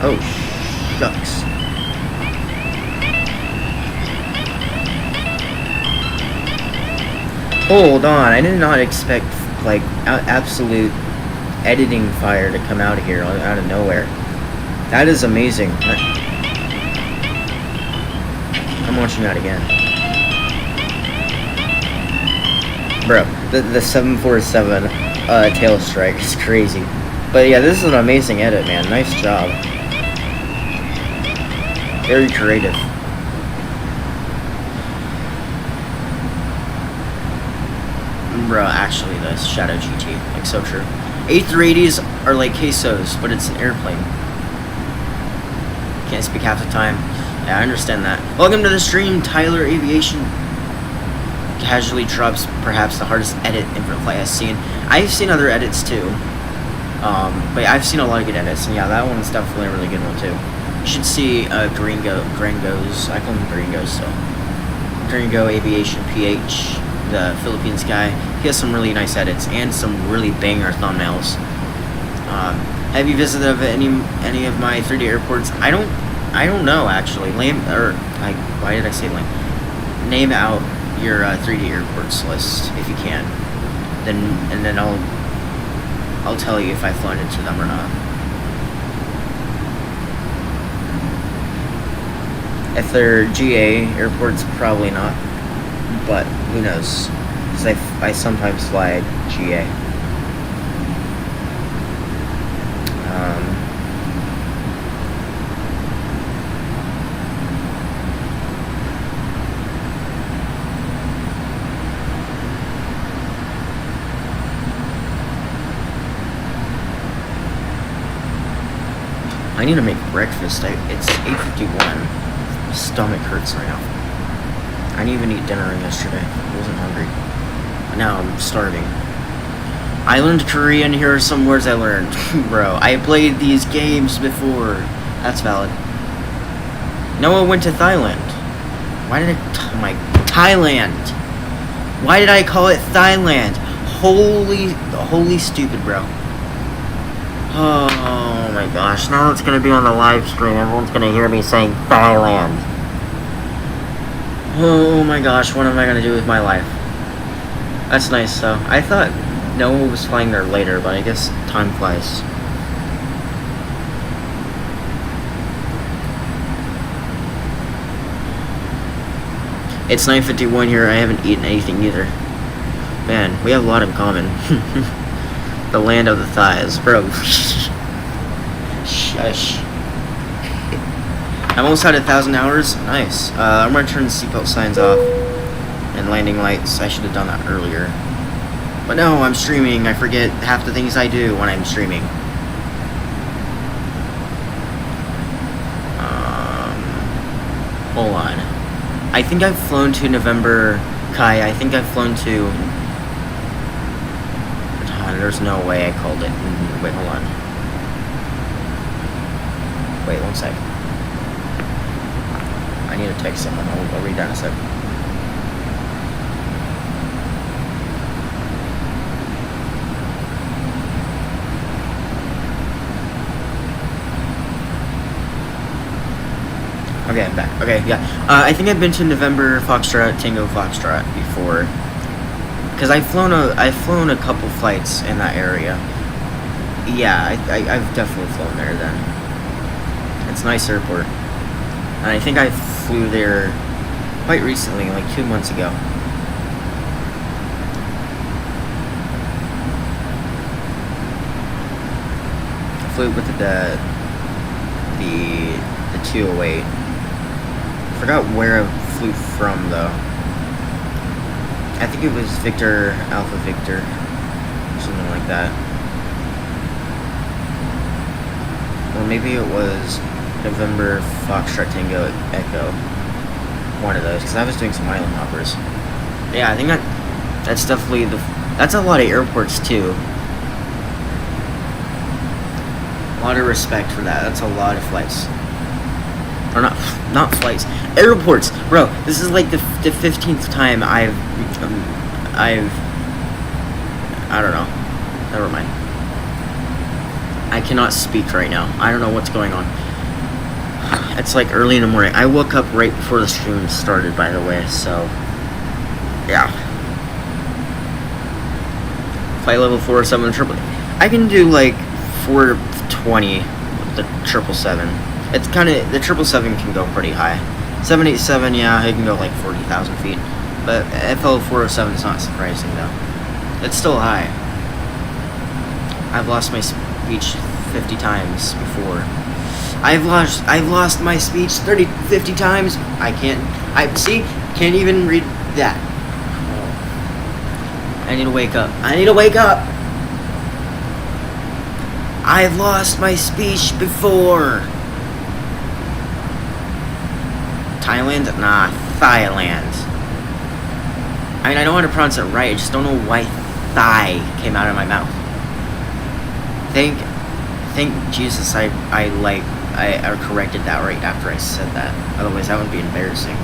Oh, shucks. Hold on, I did not expect, like, absolute editing fire to come out of here, out of nowhere. That is amazing. I'm watching that again. Bro, the 747 tail strike is crazy. But yeah, this is an amazing edit, man. Nice job. Very creative. Bro, actually, the Shadow GT, like, so true. A380s are like quesos, but it's an airplane. Can't speak half the time. Yeah, I understand that. Welcome to the stream, Tyler Aviation. Casually drops perhaps the hardest edit Infinite Flight has seen. I've seen other edits too. But I've seen a lot of good edits, and yeah, that one's definitely a really good one too. You should see Gringos. I call him Gringos, so. Gringo Aviation PH. The Philippines guy. He has some really nice edits and some really banger thumbnails. Have you visited any of my 3D airports? I don't know actually. Why did I say lame? Name out your 3D airports list if you can. Then I'll tell you if I've flown into them or not. If they're GA airports, probably not. But who knows? Because I sometimes fly GA. I need to make breakfast. It's 8:51. My stomach hurts right now. I didn't even eat dinner yesterday. I wasn't hungry. Now I'm starving. I learned Korean. Here are some words I learned. Bro, I played these games before. That's valid. Noah went to Thailand. Why did Thailand. Why did I call it Thailand? Holy stupid, bro. Oh my gosh. Now it's going to be on the live stream. Everyone's going to hear me saying Thailand. Oh my gosh, what am I gonna do with my life? That's nice though. I thought Noah was flying there later, but I guess time flies. It's 9:51 here. I haven't eaten anything either. Man, we have a lot in common. The land of the thighs, bro. Shush. I almost had 1,000 hours. Nice. I'm gonna turn the seatbelt signs off and landing lights. I should have done that earlier. But no, I'm streaming. I forget half the things I do when I'm streaming. Hold on. I think I've flown to November. Kai, I think I've flown to. There's no way I called it. Wait, hold on. Wait, 1 sec. I need to text someone. I'll read that in a sec. Okay, I'm back. Okay, yeah. I think I've been to November Foxtrot, Tango Foxtrot before. Because I've flown a couple flights in that area. Yeah, I've definitely flown there then. It's a nice airport. And I think I flew there quite recently, like 2 months ago. I flew with the 208. I forgot where I flew from though. I think it was Victor, Alpha Victor, or something like that. Or maybe it was November Foxtrot Tango Echo. One of those, because I was doing some island hoppers. Yeah, I think that's definitely that's a lot of airports too. A lot of respect for that. That's a lot of flights. Or not flights, airports, bro. This is like the 15th time I don't know. Never mind. I cannot speak right now. I don't know what's going on. It's like early in the morning. I woke up right before the stream started, by the way. So, yeah. Flight level 407 triple. I can do like 420 with the 777. It's kind of, the 777 can go pretty high. 787, yeah, it can go like 40,000 feet. But FL 407 is not surprising though. It's still high. I've lost my speech 50 times before. I've lost my speech 50 times. Can't even read that. I need to wake up. I've lost my speech before. Thailand? Nah, Thailand. I mean, I know how to pronounce it right. I just don't know why thigh came out of my mouth. Thank Jesus I corrected that right after I said that. Otherwise, that would be embarrassing.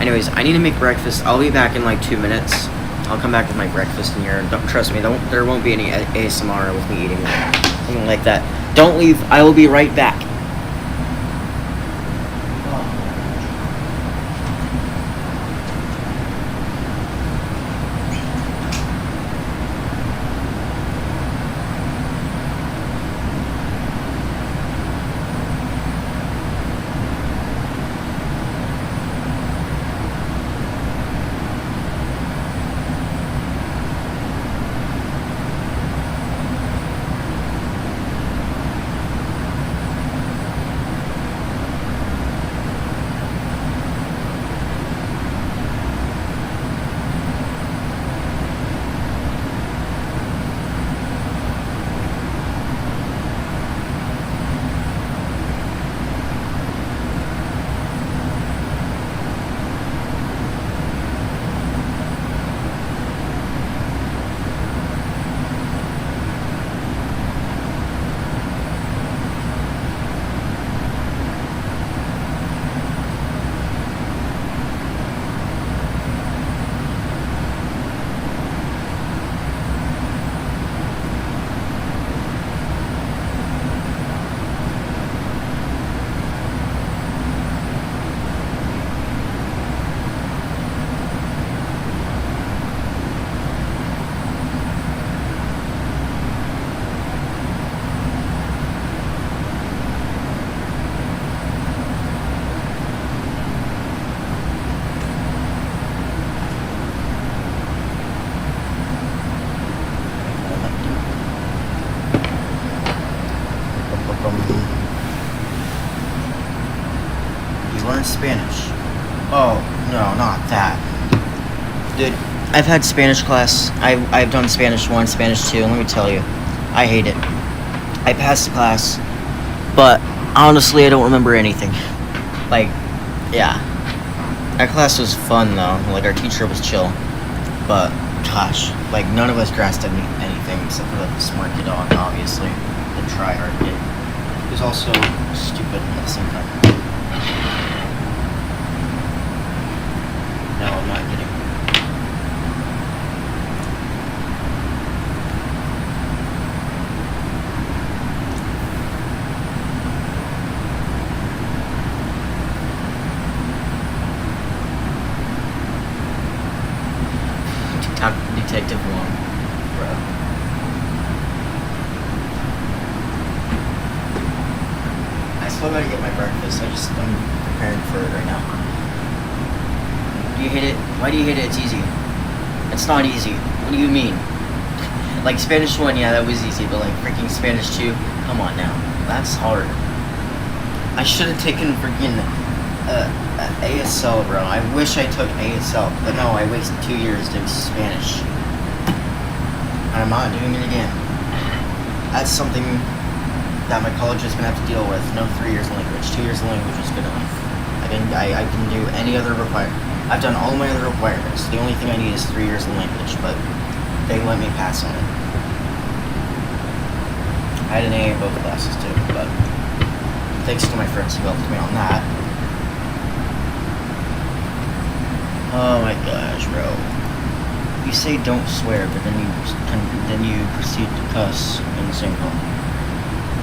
Anyways, I need to make breakfast. I'll be back in like 2 minutes. I'll come back with my breakfast in here. Don't trust me. There won't be any ASMR with me eating something like that. Don't leave. I will be right back. Oh, no, not that. Dude, I've had Spanish class. I've done Spanish 1, Spanish 2, and let me tell you, I hate it. I passed the class, but honestly, I don't remember anything. Like, yeah. That class was fun, though. Like, our teacher was chill. But, gosh, like, none of us grasped anything except for the smart kid dog, obviously. The try-hard kid. He was also stupid at the same time. No, I'm not kidding. Detective Long, bro. I still gotta get my breakfast. I'm preparing for it right now. Do you hate it? Why do you hate it? It's easy. It's not easy. What do you mean? Like Spanish 1, yeah, that was easy, but like freaking Spanish 2, come on now. That's hard. I should have taken freaking ASL, bro. I wish I took ASL, but no, I wasted 2 years doing Spanish. And I'm not doing it again. That's something that my college is gonna have to deal with. No 3 years of language. 2 years of language is good enough. I can do any other requirement. I've done all my other requirements. The only thing I need is 3 years of language, but they let me pass on it. I had an A in both classes too, but thanks to my friends who helped me on that. Oh my gosh, bro. You say don't swear, but then you proceed to cuss in the same tone.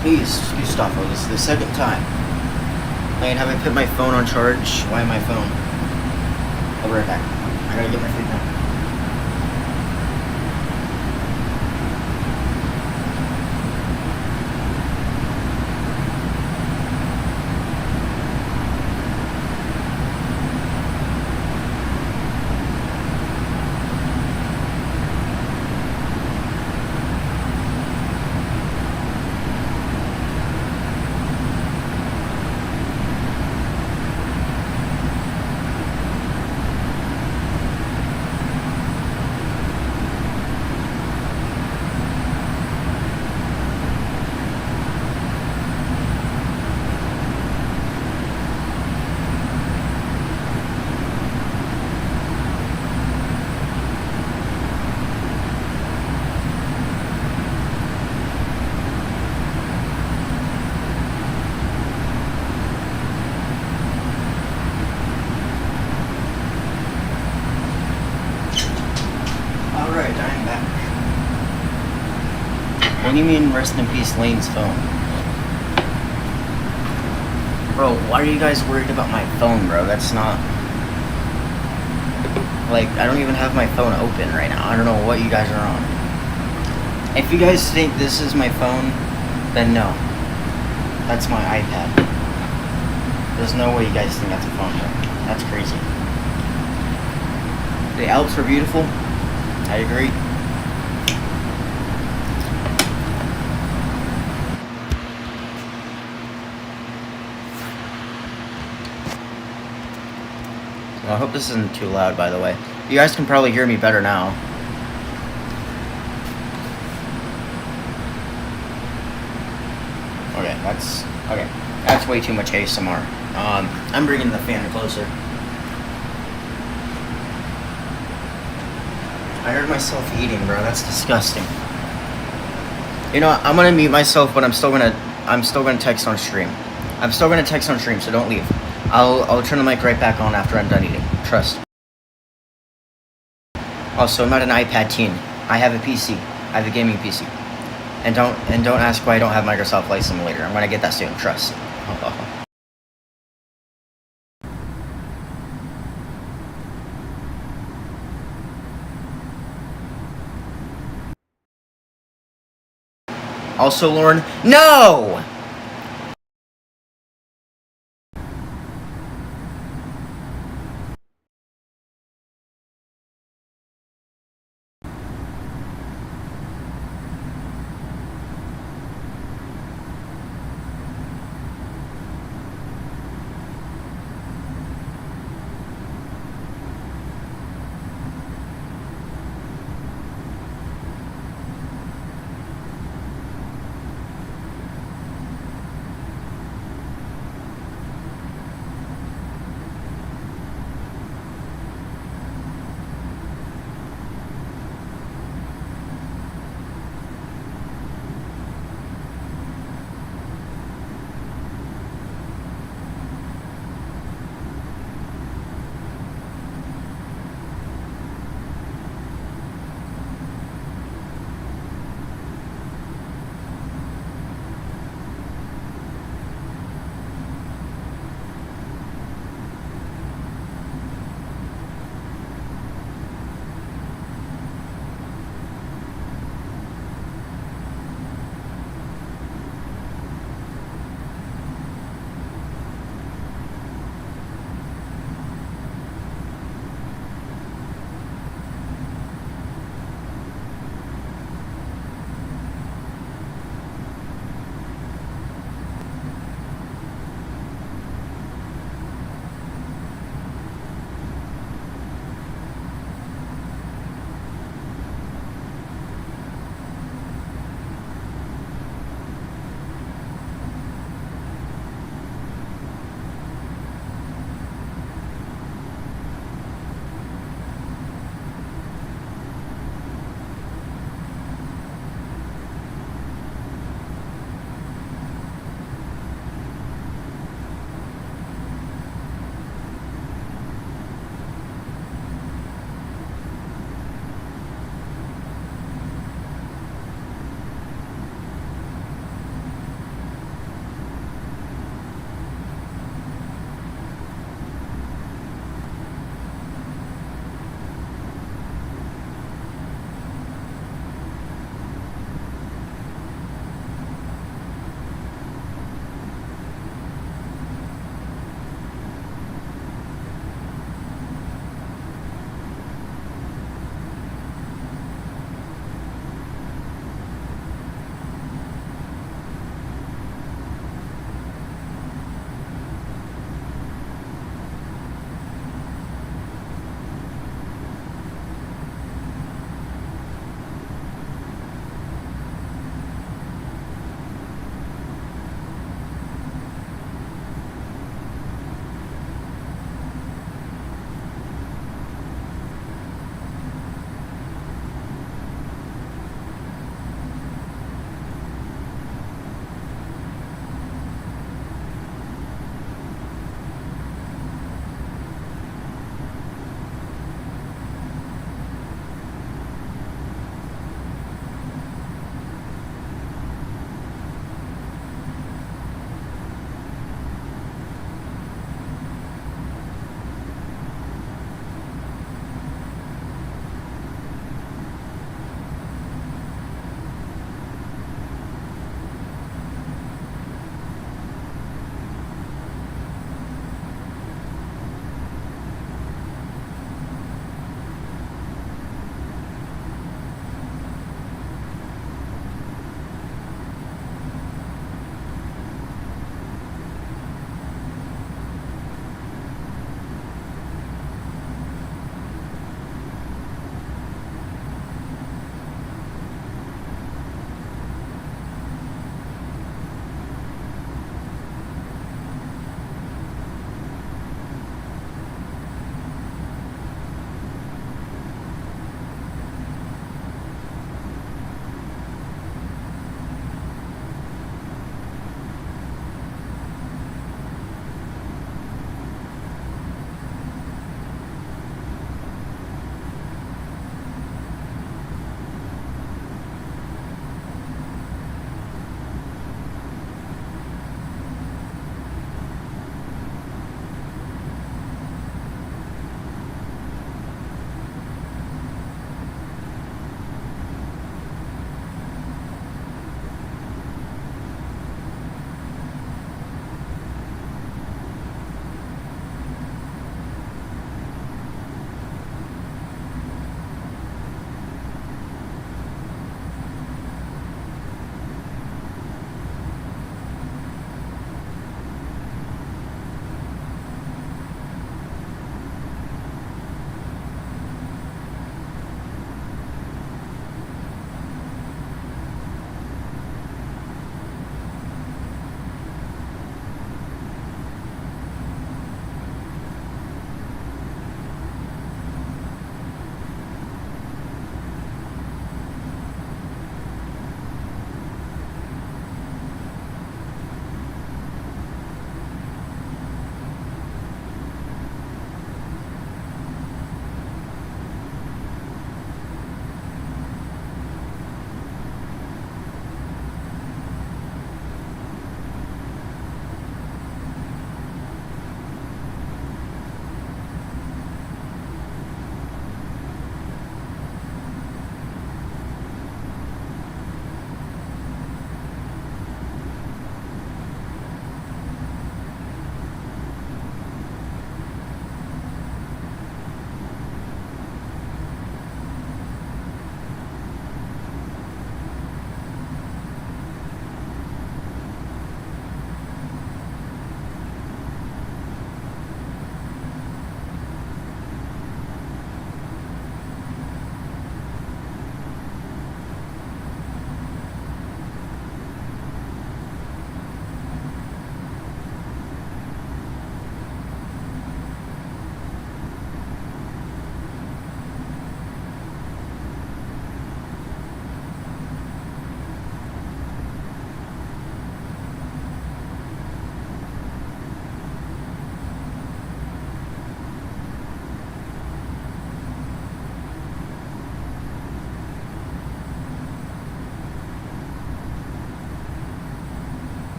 Please, Gustavo, this is the second time. Man, have I put my phone on charge? Why my phone? I'll be right back. I gotta get my food now. What do you mean rest in peace Lane's phone? Bro, why are you guys worried about my phone, bro? That's not... Like, I don't even have my phone open right now. I don't know what you guys are on. If you guys think this is my phone, then no. That's my iPad. There's no way you guys think that's a phone, bro. That's crazy. The Alps are beautiful. I agree. I hope this isn't too loud, by the way. You guys can probably hear me better now. Okay, that's way too much ASMR. I'm bringing the fan closer. I heard myself eating, bro. That's disgusting. You know what? I'm gonna mute myself, but I'm still gonna text on stream. I'm still gonna text on stream, so don't leave. I'll turn the mic right back on after I'm done eating. Trust. Also, I'm not an iPad teen. I have a PC. I have a gaming PC. And don't ask why I don't have Microsoft Flight Simulator. I'm gonna get that soon. Trust. Also, Lauren, no!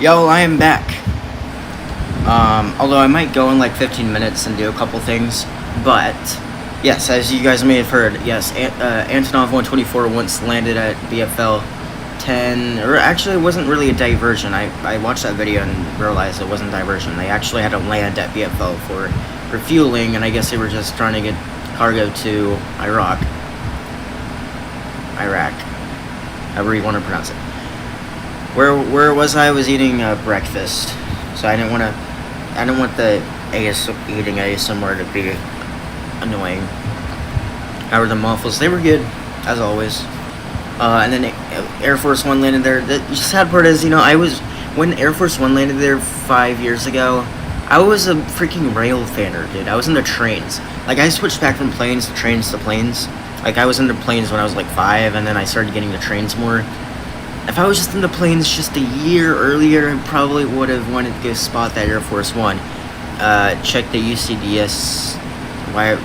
Yo, I am back. Although I might go in like 15 minutes and do a couple things, but yes, as you guys may have heard, yes, Antonov 124 once landed at BFL 10, or actually it wasn't really a diversion. I watched that video and realized it wasn't diversion. They actually had to land at BFL for refueling, and I guess they were just trying to get cargo to Iraq, however you want to pronounce it. Where was I? I was eating breakfast, so I didn't want the eating ASMR to be annoying. However, the muffles, they were good, as always. And then Air Force One landed there. The sad part is, when Air Force One landed there 5 years ago, I was a freaking rail fanner, dude. I was into trains. Like, I switched back from planes to trains to planes. Like, I was into planes when I was like 5, and then I started getting the trains more. If I was just into planes just a year earlier, I probably would have wanted to go spot that Air Force One. Check the UCDS. Why?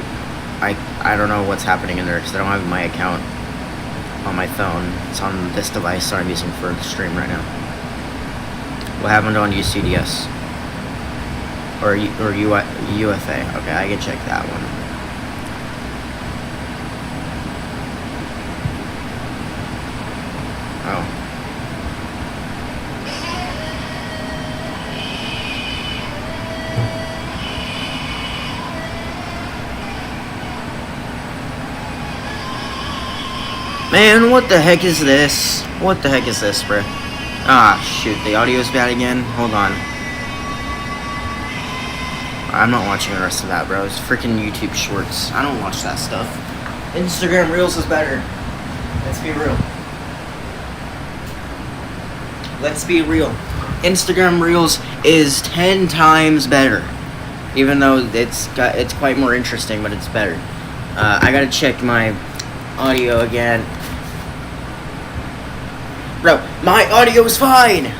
I don't know what's happening in there because I don't have my account on my phone. It's on this device that I'm using for the stream right now. What happened on UCDS? Or UFA? Okay, I can check that one. Oh. Man, what the heck is this? What the heck is this, bro? Ah, shoot, the audio's bad again. Hold on. I'm not watching the rest of that, bro. It's freaking YouTube Shorts. I don't watch that stuff. Instagram Reels is better. Let's be real. Let's be real. Instagram Reels is 10 times better. Even though it's quite more interesting, but it's better. I gotta check my audio again. Bro, my audio is fine!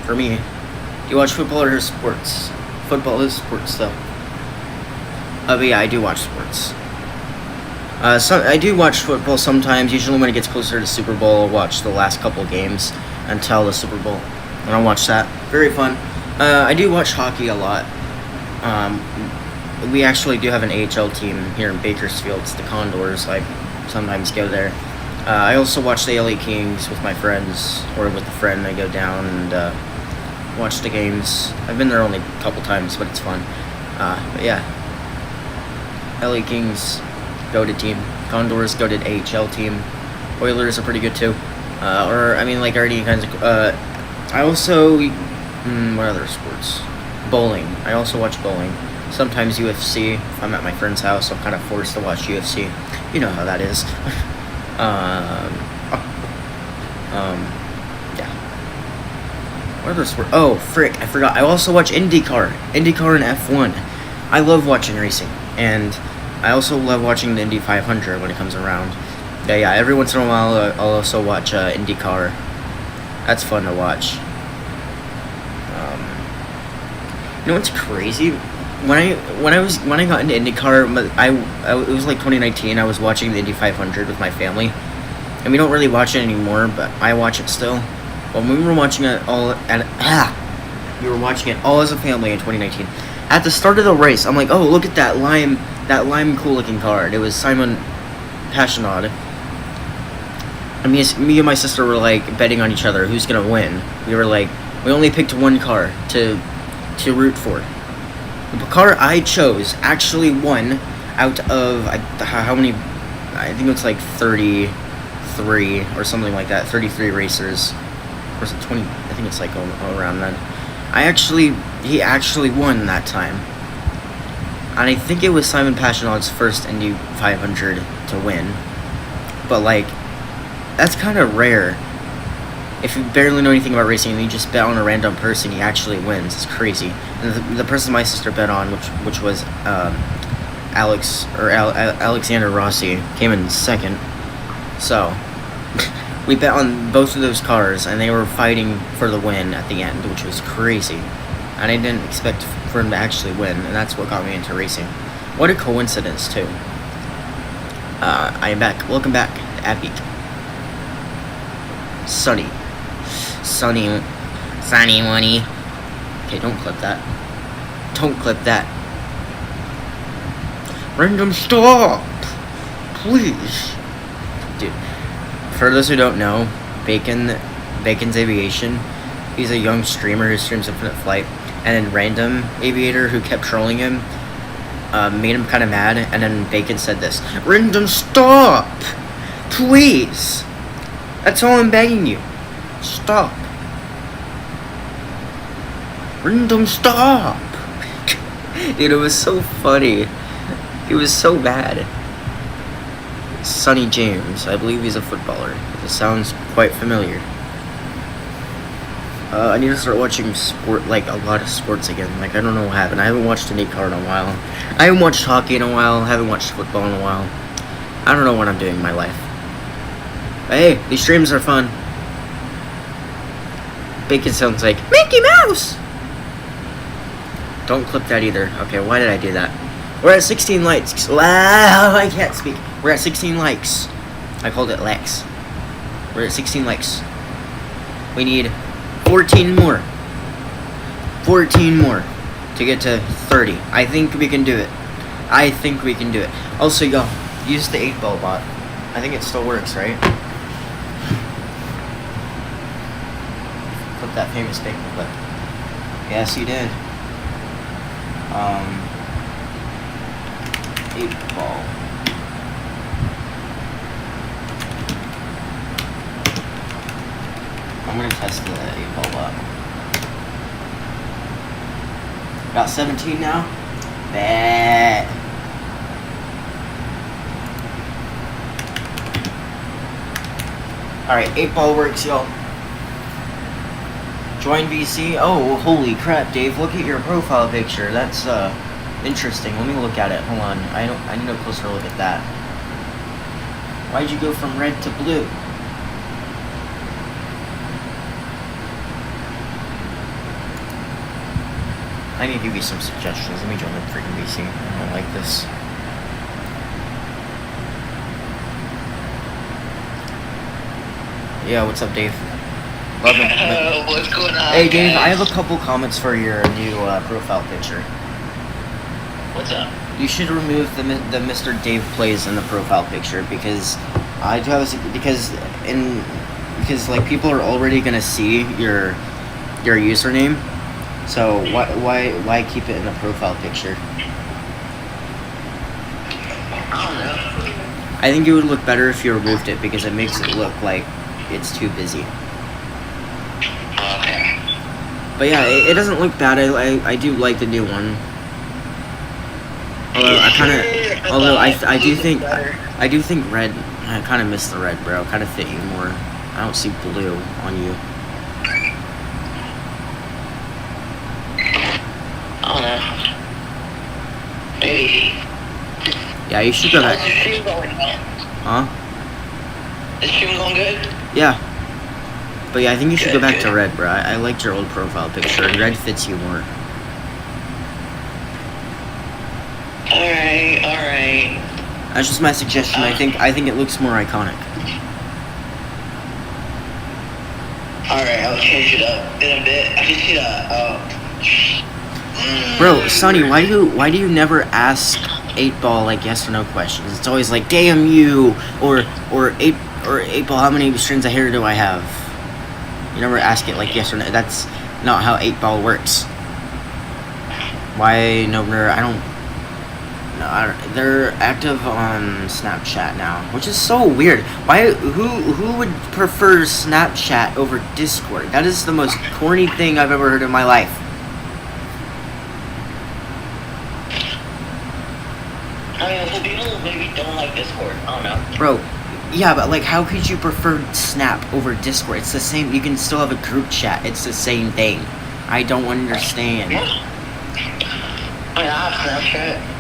For me. Do you watch football or sports? Football is sports, though. But yeah, I do watch sports. I do watch football sometimes. Usually when it gets closer to Super Bowl, I'll watch the last couple games until the Super Bowl. And I'll watch that. Very fun. I do watch hockey a lot. We actually do have an AHL team here in Bakersfield. It's the Condors. I sometimes go there. I also watch the LA Kings with my friends, or with a friend. I go down and watch the games. I've been there only a couple times, but it's fun. But yeah, LA Kings, goated team. Condors, goated AHL team. Oilers are pretty good too. Like already kinds of. I also, what other sports? Bowling. I also watch bowling. Sometimes UFC. If I'm at my friend's house, I'm kind of forced to watch UFC. You know how that is. Yeah. What other sport? Oh, frick, I forgot. I also watch IndyCar and F1. I love watching racing, and I also love watching the Indy 500 when it comes around. Yeah, every once in a while, I'll also watch IndyCar. That's fun to watch. You know what's crazy? When I got into IndyCar, it was like 2019. I was watching the Indy 500 with my family, and we don't really watch it anymore, but I watch it still. But when we were watching it all we were watching it all as a family in 2019. At the start of the race, I'm like, oh, look at that lime cool looking car. And it was Simon Pagenaud. And me and my sister were like betting on each other who's gonna win. We were like, we only picked one car to root for. The car I chose actually won out of how many? I think it's like 33 or something like that. 33 racers, or is it 20? I think it's like all around that. He actually won that time, and I think it was Simon Pagenaud's first Indy 500 to win. But like, that's kind of rare. If you barely know anything about racing and you just bet on a random person, he actually wins. It's crazy. And the person my sister bet on, which was Alexander Rossi, came in second. So we bet on both of those cars, and they were fighting for the win at the end, which was crazy. And I didn't expect for him to actually win, and that's what got me into racing. What a coincidence, too. I am back. Welcome back to Epic. Sunny Sunny Winnie. Okay, don't clip that. Don't clip that. Random stop! Please. Dude, for those who don't know, Bacon's Aviation, he's a young streamer who streams Infinite Flight, and then Random Aviator, who kept trolling him, made him kind of mad, and then Bacon said this, Random stop! Please! That's all I'm begging you. Stop. Random stop! Dude, it was so funny. He was so bad. Sonny James, I believe he's a footballer. It sounds quite familiar. I need to start watching sport, like a lot of sports again. Like, I don't know what happened. I haven't watched an IndyCar in a while. I haven't watched hockey in a while. I haven't watched football in a while. I don't know what I'm doing in my life. But hey, these streams are fun. Bacon sounds like Mickey Mouse! Don't clip that either. Okay, why did I do that? We're at 16 likes. Wow, I can't speak. We're at 16 likes. I called it Lex. We're at 16 likes. We need 14 more. 14 more to get to 30. I think we can do it. I think we can do it. Also, y'all, use the 8-ball bot. I think it still works, right? Clip that famous Bacon clip. Yes, you did. 8-ball. I'm gonna test the 8-ball bot. Got 17 now? Bet. Alright, 8-ball works, y'all. Join VC. Oh, holy crap, Dave. Look at your profile picture. That's, interesting. Let me look at it. Hold on. I need a closer look at that. Why'd you go from red to blue? I need to give you some suggestions. Let me join the freaking VC. I don't like this. Yeah, what's up, Dave? Love it. What's going on? Hey, Dave, guys? I have a couple comments for your new profile picture. What's up? You should remove the Mr. Dave Plays in the profile picture because I do have because like people are already gonna see your username. So why keep it in the profile picture? I don't know. I think it would look better if you removed it because it makes it look like it's too busy. Okay. But yeah, it doesn't look bad. I do like the new one. Although I do think red. I kind of miss the red, bro. Kind of fit you more. I don't see blue on you. I don't know. Maybe. Yeah, you should go How's back. the stream going? Huh? Is the stream going good? Yeah. But yeah, I think you should go back to Good. red, bro. I liked your old profile picture, and red fits you more. Alright. That's just my suggestion. I think it looks more iconic. Alright, I'll change it up in a bit. I can see that. Bro, Sonny, why do you never ask 8-ball like yes or no questions? It's always like, damn you, or 8-ball, how many strands of hair do I have? You never ask it like yes or no. That's not how 8-ball works. Why no? I don't. No, they're active on Snapchat now, which is so weird. Why? Who would prefer Snapchat over Discord? That is the most corny thing I've ever heard in my life. I mean, some people maybe don't like Discord. I don't know. Bro, yeah, but like, how could you prefer Snap over Discord? It's the same. You can still have a group chat. It's the same thing. I don't understand. I mean, I have Snapchat.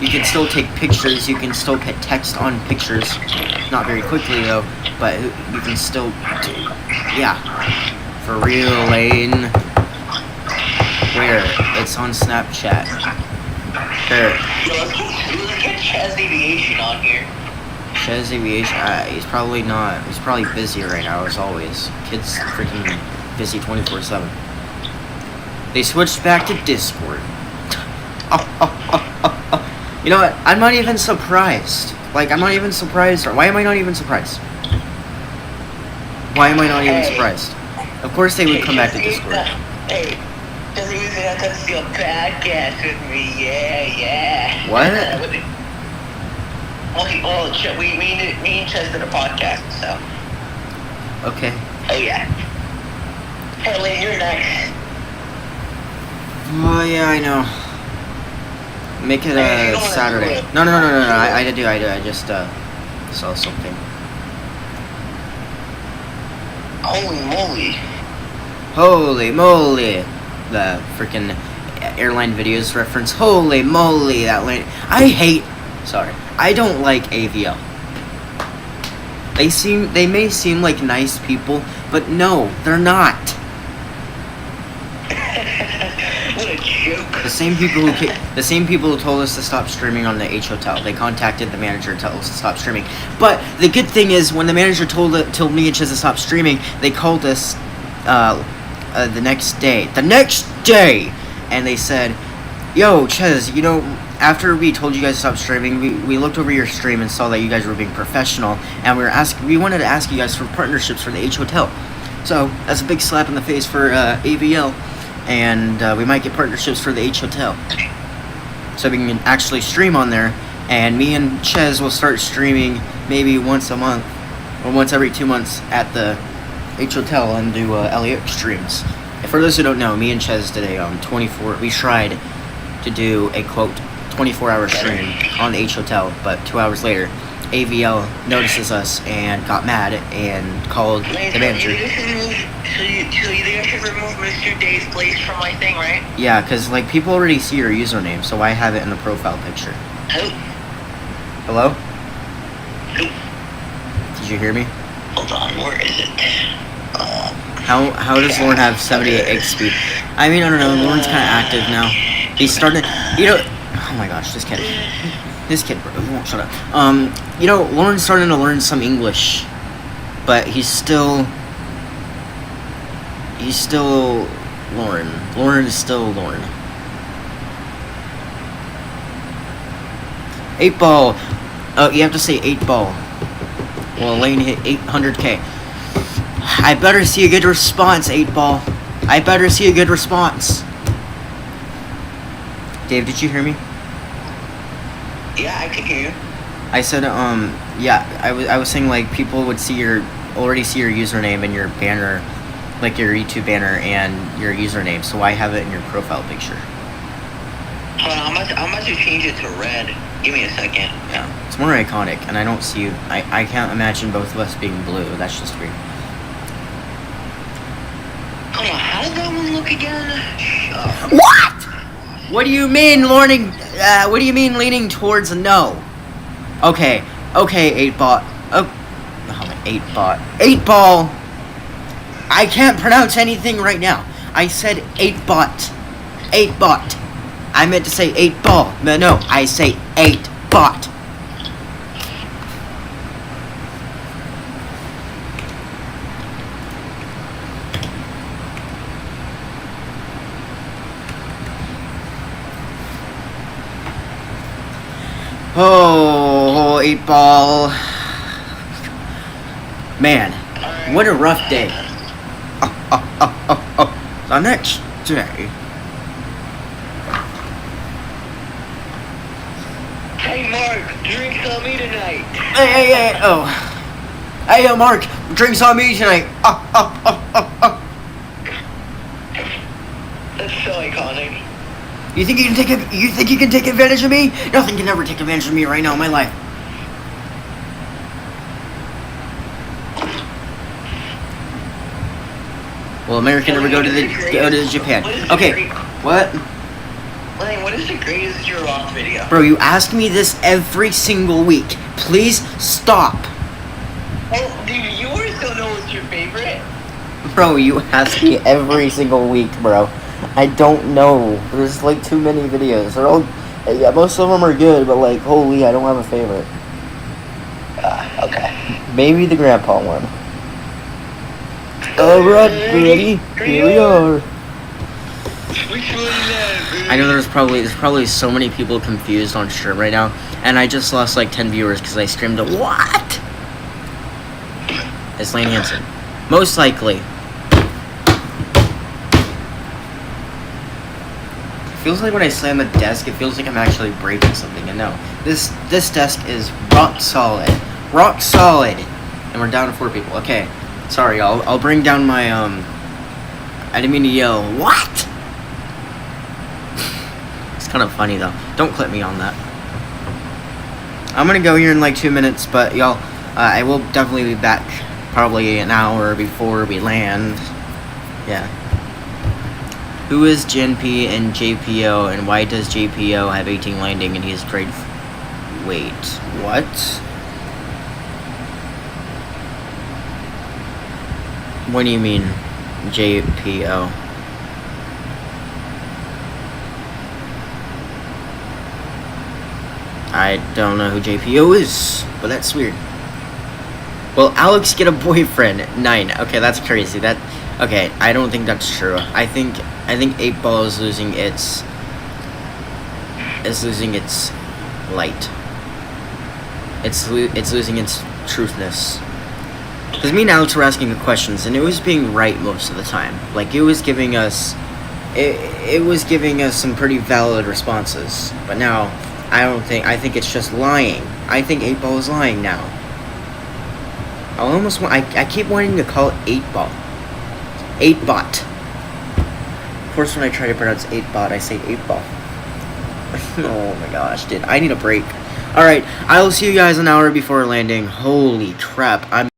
You can still take pictures. You can still put text on pictures. Not very quickly though, but you can still. Yeah, for real, Lane. Where? It's on Snapchat. There. Yo, let's get Chaz Aviation on here. Chaz Aviation. He's probably not. He's probably busy right now, as always. Kid's freaking busy 24/7. They switched back to Discord. You know what? I'm not even surprised. Like, I'm not even surprised. Why am I not even surprised? Why am I not even surprised? Of course they would come back to Discord. Hey, just use it to see a podcast with me. Yeah. What? Me and Ches did a podcast, so. Okay. Oh, yeah. Hey, Lynn, you're next. Oh, yeah, I know. Make it a Saturday. No. I do. I just saw something. Holy moly! The freaking airline videos reference. Holy moly! That lane. I don't like AVL. They may seem like nice people, but no, they're not. What a joke. The same people who told us to stop streaming on the H Hotel. They contacted the manager to tell us to stop streaming. But the good thing is, when the manager told me and Ches to stop streaming, they called us the next day. And they said, "Yo, Ches, you know, after we told you guys to stop streaming, we looked over your stream and saw that you guys were being professional, and we wanted to ask you guys for partnerships for the H Hotel. So that's a big slap in the face for AVL, and we might get partnerships for the H Hotel, so we can actually stream on there. And me and Ches will start streaming maybe once a month or once every 2 months at the H Hotel and do LAX streams." And for those who don't know, me and Ches did a we tried to do a quote 24-hour stream on the H Hotel, but 2 hours later, AVL notices us and got mad and called the manager. So you think I should remove Mr. Dave's place from my thing, right? Yeah, because like people already see your username, so why have it in the profile picture? Hello? Did you hear me? Hold on, where is it? How does Lauren have 78 egg speed? I mean, I don't know. Lauren's kind of active now. He's starting to, oh my gosh, this kid, bro, he won't shut up. Lauren's starting to learn some English, but he's still Lauren. Lauren is still Lauren. 8 ball. Oh, you have to say 8 ball. Well, Elaine hit 800K. I better see a good response, 8 ball. I better see a good response. Dave, did you hear me? Yeah, I could hear you. I said, yeah, I was saying, like, people would already see your username and your banner, like your YouTube banner and your username, so why have it in your profile picture? Hold on, I'm about to change it to red. Give me a second. Yeah, it's more iconic, and I don't see you. I can't imagine both of us being blue. That's just weird. Hold on, how does that one look again? What? What do you mean, learning? What do you mean leaning towards a no? Okay, 8 ball. Oh, 8 ball. 8 ball. I can't pronounce anything right now. I said 8 bot. 8 bot. I meant to say 8 ball. But no, I say 8 bot. Oh, 8 ball. Man, what a rough day. The next day. Hey, Mark, drinks on me tonight. Hey, oh. Hey, Mark, drinks on me tonight. That's so iconic. You think you can take advantage of me? Nothing can ever take advantage of me right now in my life. Will America never go to Japan? Okay, what? Lane, what is the greatest You're Off video? Bro, you ask me this every single week. Please stop. Oh, do yours don't know what's your favorite? Bro, you ask me every single week, bro. I don't know. There's like too many videos. They're all, yeah, most of them are good, but like, holy, I don't have a favorite. Okay. Maybe the grandpa one. Alright, buddy. Here we are. Which one is that, baby? I know there's probably so many people confused on stream right now, and I just lost like 10 viewers because I streamed a what? It's Lane Hansen. Most likely. It feels like when I slam the desk, it feels like I'm actually breaking something, and no. This desk is rock solid. Rock solid! And we're down to 4 people. Okay. Sorry, I'll bring down my, I didn't mean to yell, what? It's kind of funny, though. Don't clip me on that. I'm gonna go here in like 2 minutes, but y'all, I will definitely be back probably an hour before we land. Yeah. Who is GNP and JPO, and why does JPO have 18 landing and he's grade... Wait, what? What do you mean, JPO? I don't know who JPO is, but that's weird. Will Alex get a boyfriend? 9. Okay, that's crazy. Okay, I don't think that's true. I think 8 Ball is losing its light. It's losing its truthness. Because me and Alex were asking the questions, and it was being right most of the time. Like, it was giving us some pretty valid responses. But now, I think it's just lying. I think 8 Ball is lying now. I keep wanting to call it 8 Ball. 8 Bot. Of course, when I try to pronounce 8 Bot, I say 8 Ball. Oh my gosh, dude. I need a break. Alright, I will see you guys an hour before landing. Holy crap.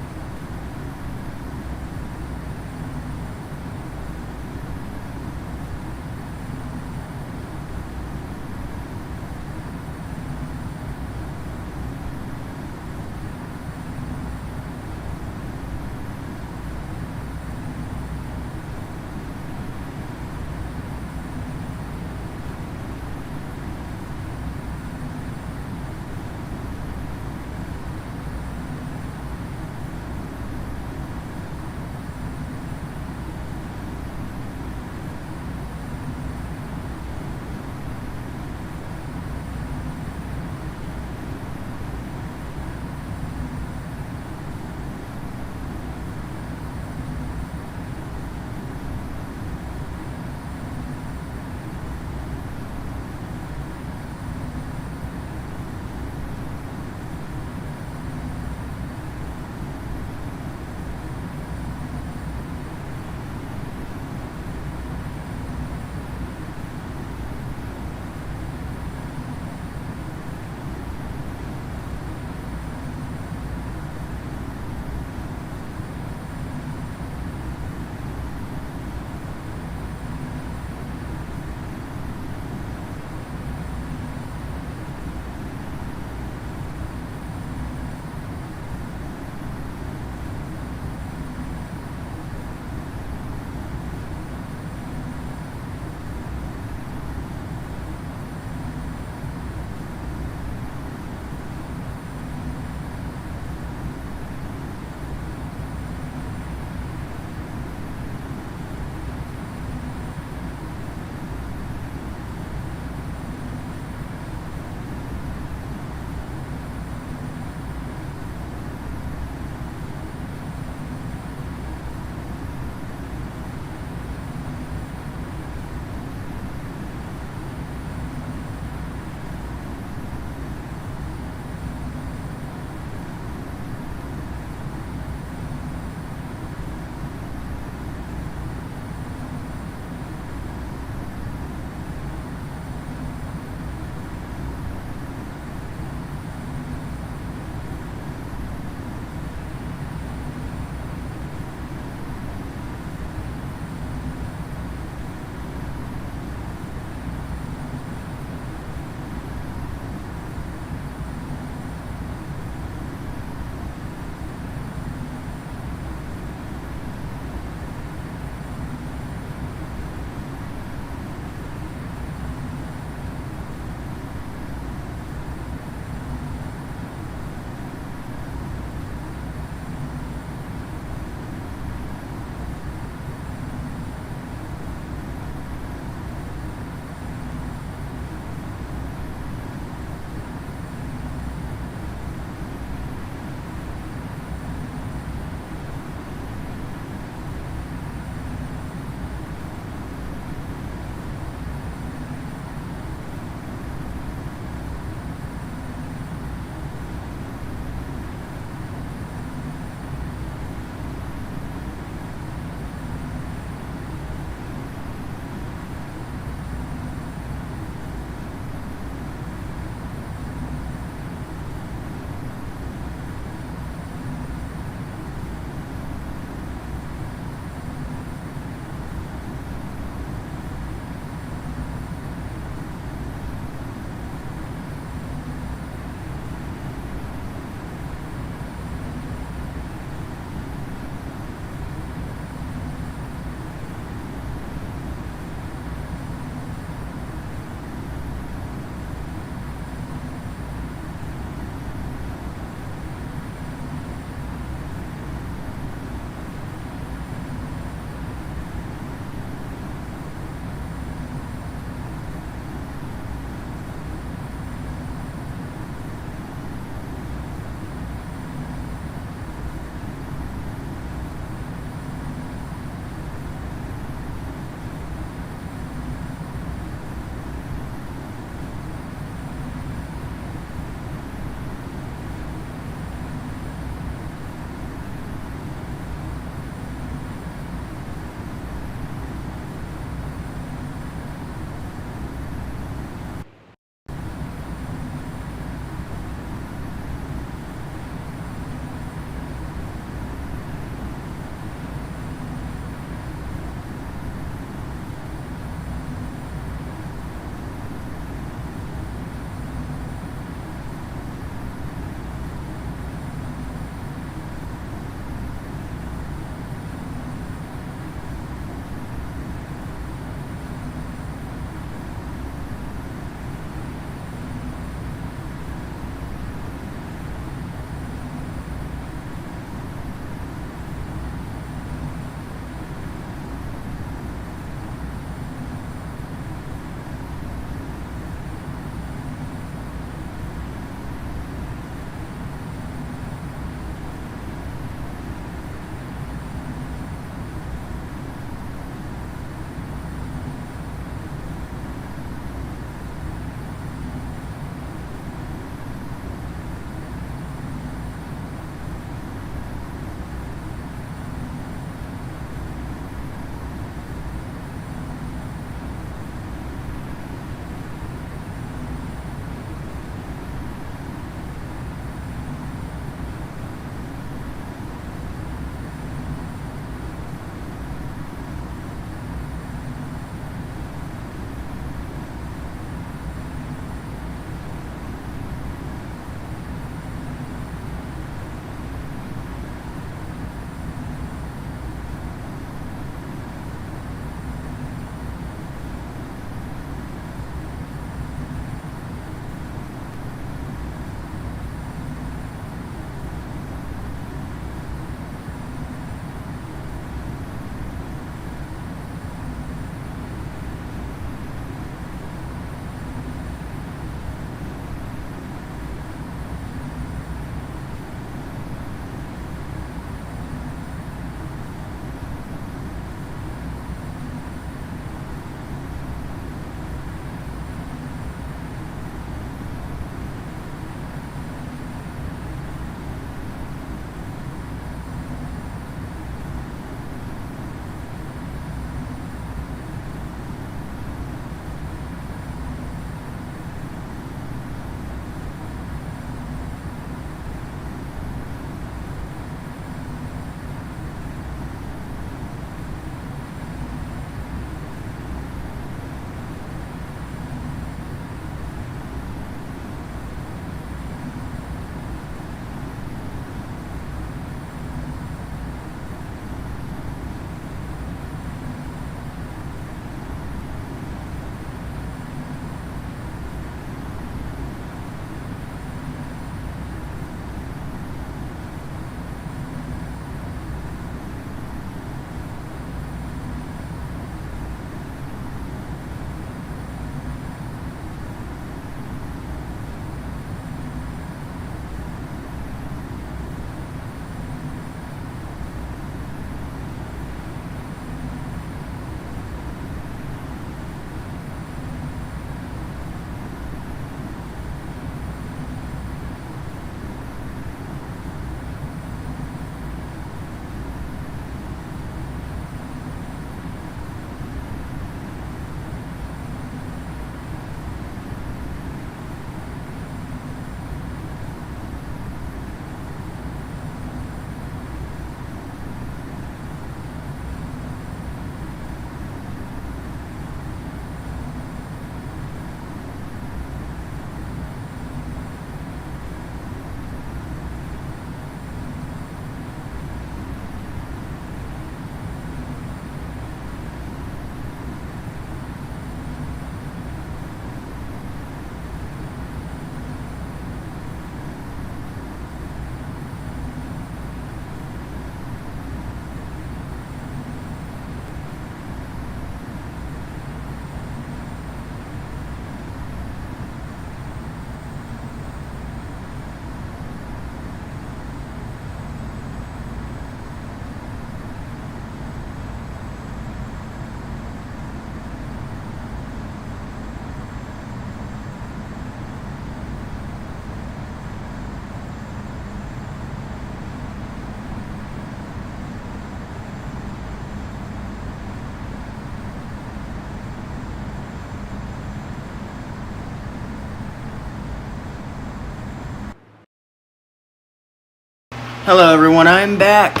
Hello everyone, I'm back.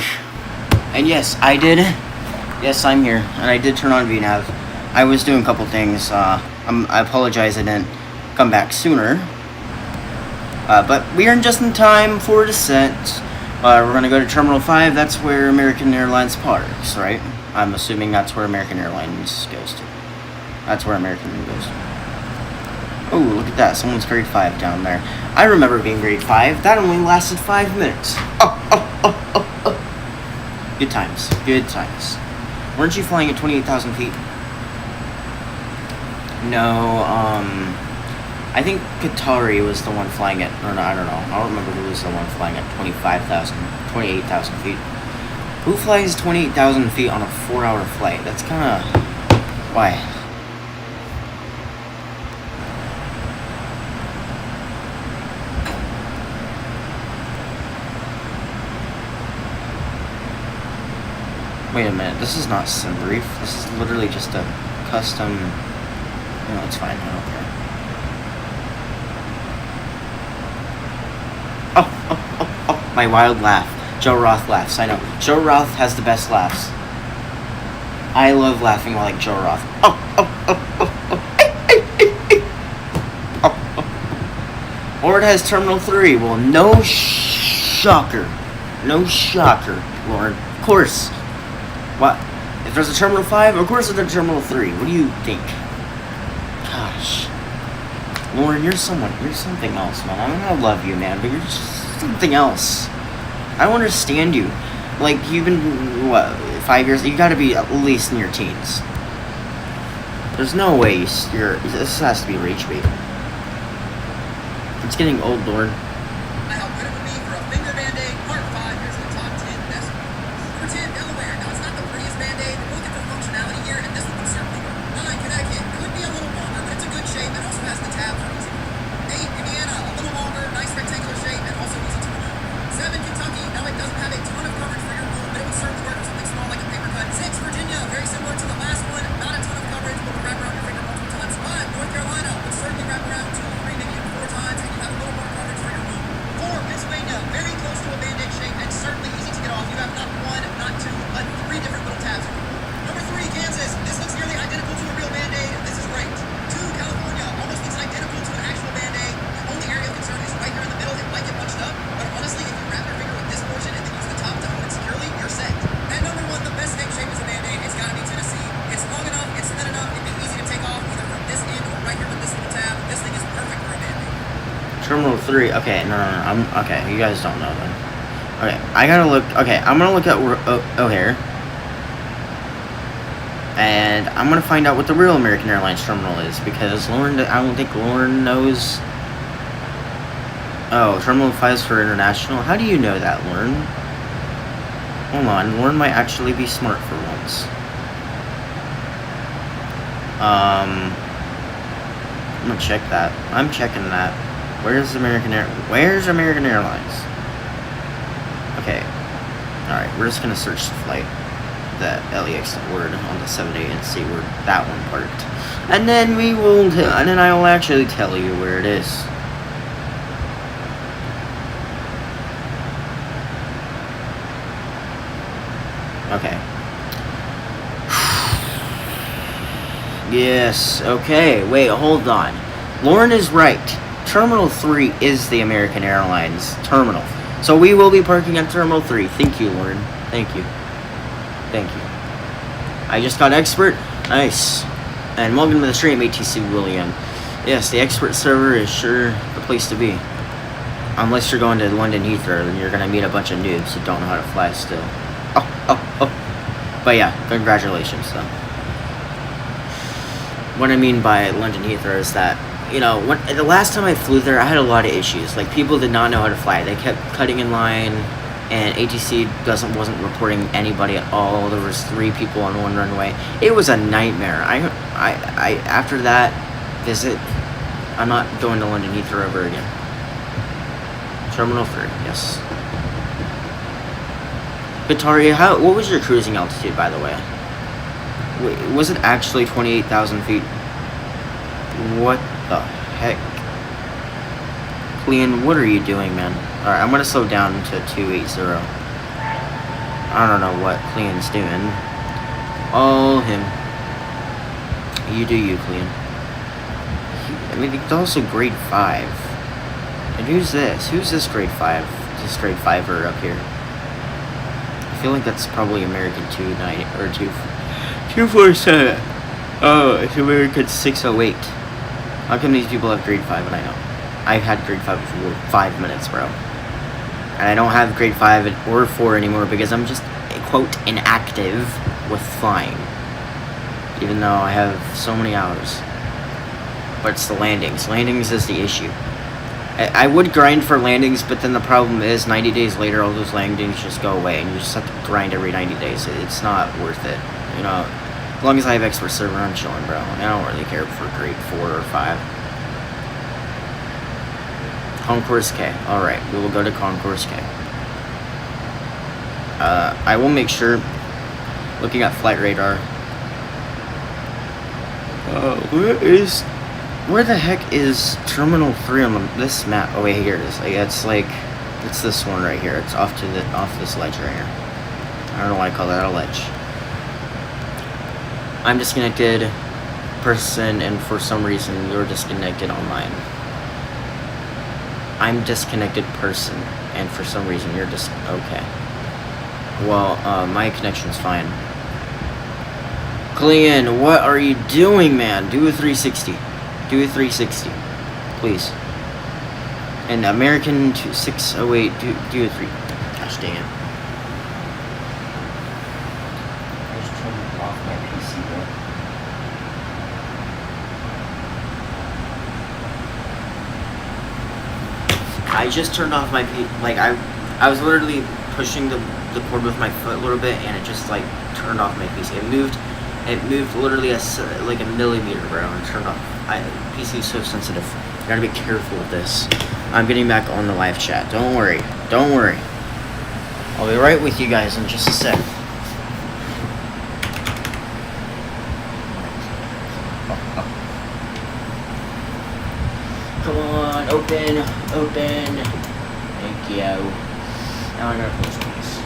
And yes, I did. Yes, I'm here. And I did turn on VNav. I was doing a couple things. I apologize I didn't come back sooner. But we are just in time for descent. We're going to go to Terminal 5. That's where American Airlines parks, right? I'm assuming that's where American Airlines goes to. That's where American goes to. Oh, look at that. Someone's grade 5 down there. I remember being grade 5. That only lasted 5 minutes. Good times. Good times. Weren't you flying at 28,000 feet? No, I think Qatari was the one flying at, or no, I don't know. I don't remember who was the one flying at 28,000 feet. Who flies 28,000 feet on a 4-hour flight? That's kind of... Why? Wait a minute, this is not SimBrief. This is literally just a custom... No, it's fine, I don't care. Oh, my wild laugh. Joe Roth laughs, I know. Joe Roth has the best laughs. I love laughing like Joe Roth. Lord has Terminal 3. Well, no shocker. No shocker, Lord. Of course. What? If there's a Terminal 5, of course there's a Terminal 3. What do you think? Gosh. Lauren, you're something else, man. I mean, I love you, man, but you're just something else. I don't understand you. Like, you've been, what, 5 years? You gotta be at least in your teens. There's no way this has to be rage bait. It's getting old, Lord. How good it would be for a finger band-aid, part 5. Here's the top 10 best. Number 10, Delaware. Now, it's not the prettiest band-aid, but we're looking for functionality here, and this one can certainly work. 9, Connecticut. Could be a little longer, but it's a good shape, and also has the tabs for easy. 8, Indiana. A little longer, nice rectangular shape, and also easy to remove. 7, Kentucky. Now, it doesn't have a ton of coverage for your room, but it would certainly work with something small like a paper cut. 6, Virginia. Very similar to the last one. Not a ton of coverage, but will wrap around your finger multiple times. 5, North Carolina. Would certainly wrap around 2, 3, maybe even 4 times, and you have a little more coverage for your room. 4, Pennsylvania. Very close to a band-aid shape, and certainly easy to get off. You have not 1, not 2, but 3 different little tabs. Number 3, Kansas. This looks nearly identical to a real band-aid. This is great. 2, California. Almost looks identical to an actual band-aid. The only area of concern is right here in the middle. It might get punched up, but honestly, if you wrap your finger with this portion and then use the top to hold it securely, you're set. And number 1, the best neck shape is a band-aid. It's gotta be Tennessee. It's long enough, it's thin enough, it'd be easy to take off either from this end or right here with this little tab. This thing is perfect for a band-aid. Terminal 3. Okay, no. Okay, you guys don't know then. Okay, I gotta look. Okay, I'm gonna look at O'Hare. And I'm gonna find out what the real American Airlines terminal is, because Lauren, I don't think Lauren knows. Oh, Terminal 5 is for international. How do you know that, Lauren? Hold on, Lauren might actually be smart for once. I'm gonna check that. I'm checking that. Where's American Airlines? Okay. Alright, we're just gonna search the flight. The LAX word on the 7A and see where that one parked. And then I will actually tell you where it is. Okay. Yes, okay, wait, hold on. Lauren is right. Terminal 3 is the American Airlines terminal. So we will be parking at Terminal 3. Thank you, Lauren. Thank you. Thank you. I just got expert. Nice. And welcome to the stream, ATC William. Yes, the expert server is sure the place to be. Unless you're going to London Heathrow, then you're going to meet a bunch of noobs who don't know how to fly still. Oh. But yeah, congratulations, though. What I mean by London Heathrow is that, you know, the last time I flew there, I had a lot of issues. Like, people did not know how to fly. They kept cutting in line, and ATC wasn't reporting anybody at all. There was 3 people on one runway. It was a nightmare. I after that visit, I'm not going to London Heathrow ever again. Terminal 3, yes. Qatari, what was your cruising altitude, by the way? Wait, was it actually 28,000 feet? What the heck? Clean, what are you doing, man? Alright, I'm gonna slow down to 280. I don't know what Clean's doing. All him. You do you, Clean. I mean, it's also grade 5. And who's this? Who's this grade 5? This grade 5er up here? I feel like that's probably American 290 or 247. Oh, it's American 608. How come these people have grade 5 and I don't? I've had grade 5 for 5 minutes, bro. And I don't have grade 5 or 4 anymore because I'm just, quote, inactive with flying. Even though I have so many hours. But it's the landings. Landings is the issue. I would grind for landings, but then the problem is 90 days later, all those landings just go away. And you just have to grind every 90 days. It's not worth it. You know, as long as I have expert server, I'm chilling, bro. I don't really care for grade 4 or 5. Concourse K. Alright, we will go to Concourse K. I will make sure, looking at flight radar. Where the heck is Terminal 3 on this map? Oh wait, here it is. It's this one right here. It's off this ledge right here. I don't know why I call that a ledge. I'm disconnected person, and for some reason you're disconnected online. I'm disconnected person, and for some reason you're okay. Well, my connection's fine. Clean, what are you doing, man? Do a 360. Do a 360, please. And American 608, do a 3. Gosh dang it. I just turned off my PC though. I just turned off my I was literally pushing the cord with my foot a little bit, and it just like turned off my PC. It moved literally like a millimeter, bro, and turned off. PC is so sensitive. You gotta be careful with this. I'm getting back on the live chat. Don't worry. Don't worry. I'll be right with you guys in just a sec. Come on, open. Thank you. Now I gotta close this.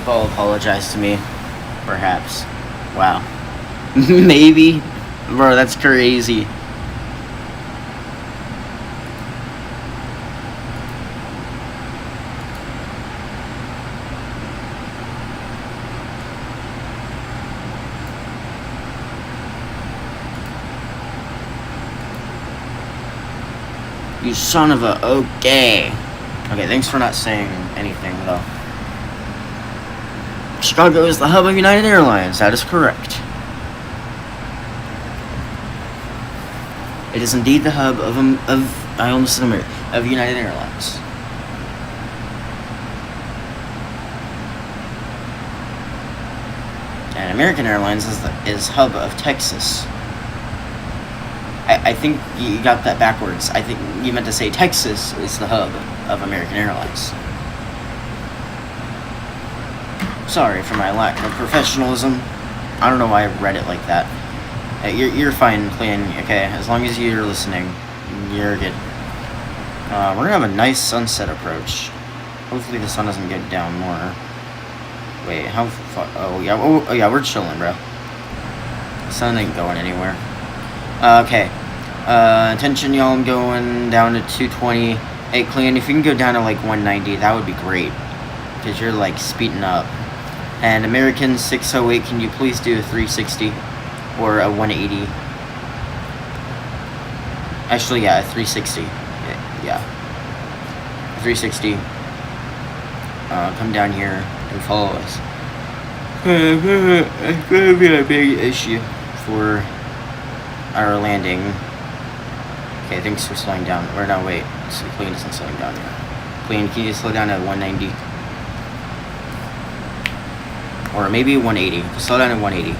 Paul apologized to me, perhaps. Wow. Maybe, bro. That's crazy. You son of a okay. Okay, thanks for not saying anything though. Chicago is the hub of United Airlines. That is correct. It is indeed the hub of United Airlines. And American Airlines is hub of Texas. I think you got that backwards. I think you meant to say Texas is the hub of American Airlines. Sorry for my lack of professionalism. I don't know why I read it like that. You're fine, Clean. Okay, as long as you're listening, you're good. We're gonna have a nice sunset approach. Hopefully the sun doesn't get down more. Wait, how far? Oh yeah, we're chilling, bro. The sun ain't going anywhere. Okay. Attention, y'all. I'm going down to 220. Hey, Clean, if you can go down to like 190, that would be great. Because you're like speeding up. And American 608, can you please do a 360 or a 180? Actually, yeah, a 360. Yeah. 360. Come down here and follow us. It's going to be a big issue for our landing. Okay, thanks for slowing down. Or no, wait. So Clean isn't slowing down yet. Clean, can you slow down at 190? Or maybe 180. Slow down at 180.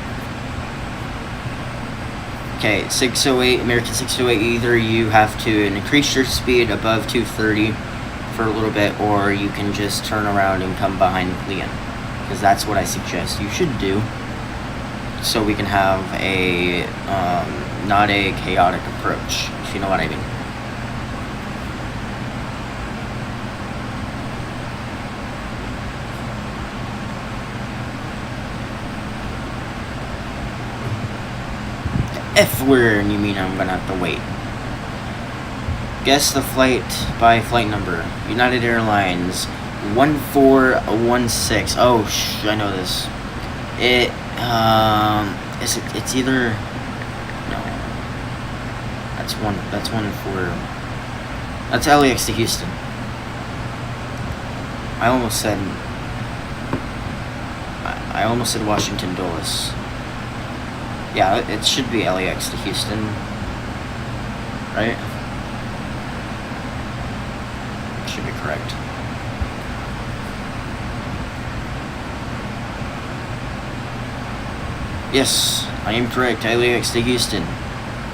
Okay, 608, American 608, either you have to increase your speed above 230 for a little bit, or you can just turn around and come behind Leon. Because that's what I suggest you should do. So we can have a, not a chaotic approach, if you know what I mean. F word, you mean I'm gonna have to wait. Guess the flight by flight number. United Airlines 1416. Oh, I know this. It's either, no. That's one for, that's LAX to Houston. I almost said Washington Dulles. Yeah, it should be LAX to Houston, right? Should be correct. Yes, I am correct. LAX to Houston.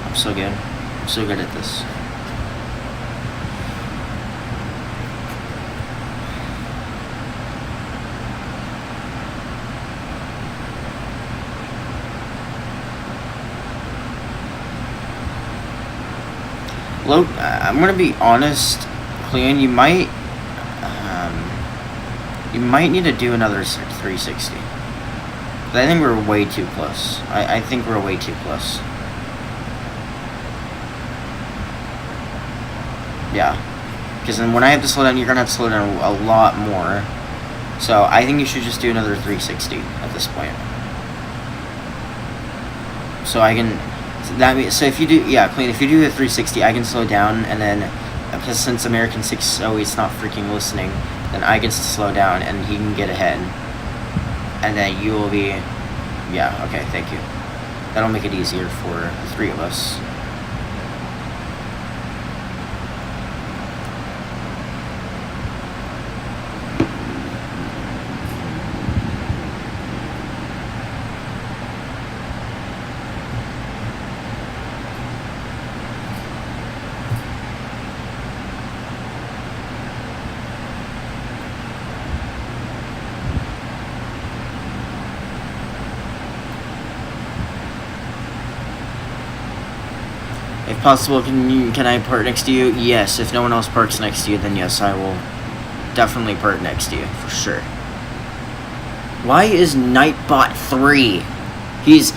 I'm so good. I'm so good at this. Look, I'm gonna be honest, Clean. You might need to do another 360. But I think we're way too close. I think we're way too close. Yeah, because then when I have to slow down, you're gonna have to slow down a lot more. So I think you should just do another 360 at this point. So I can. That means, so if you do, yeah, Clean, if you do the 360, I can slow down, and then, because since American 608's not freaking listening, then I can slow down, and he can get ahead. And then you will be, yeah, okay, thank you. That'll make it easier for the three of us. If possible, can I park next to you? Yes. If no one else parks next to you, then yes, I will definitely park next to you, for sure. Why is Nightbot 3? He's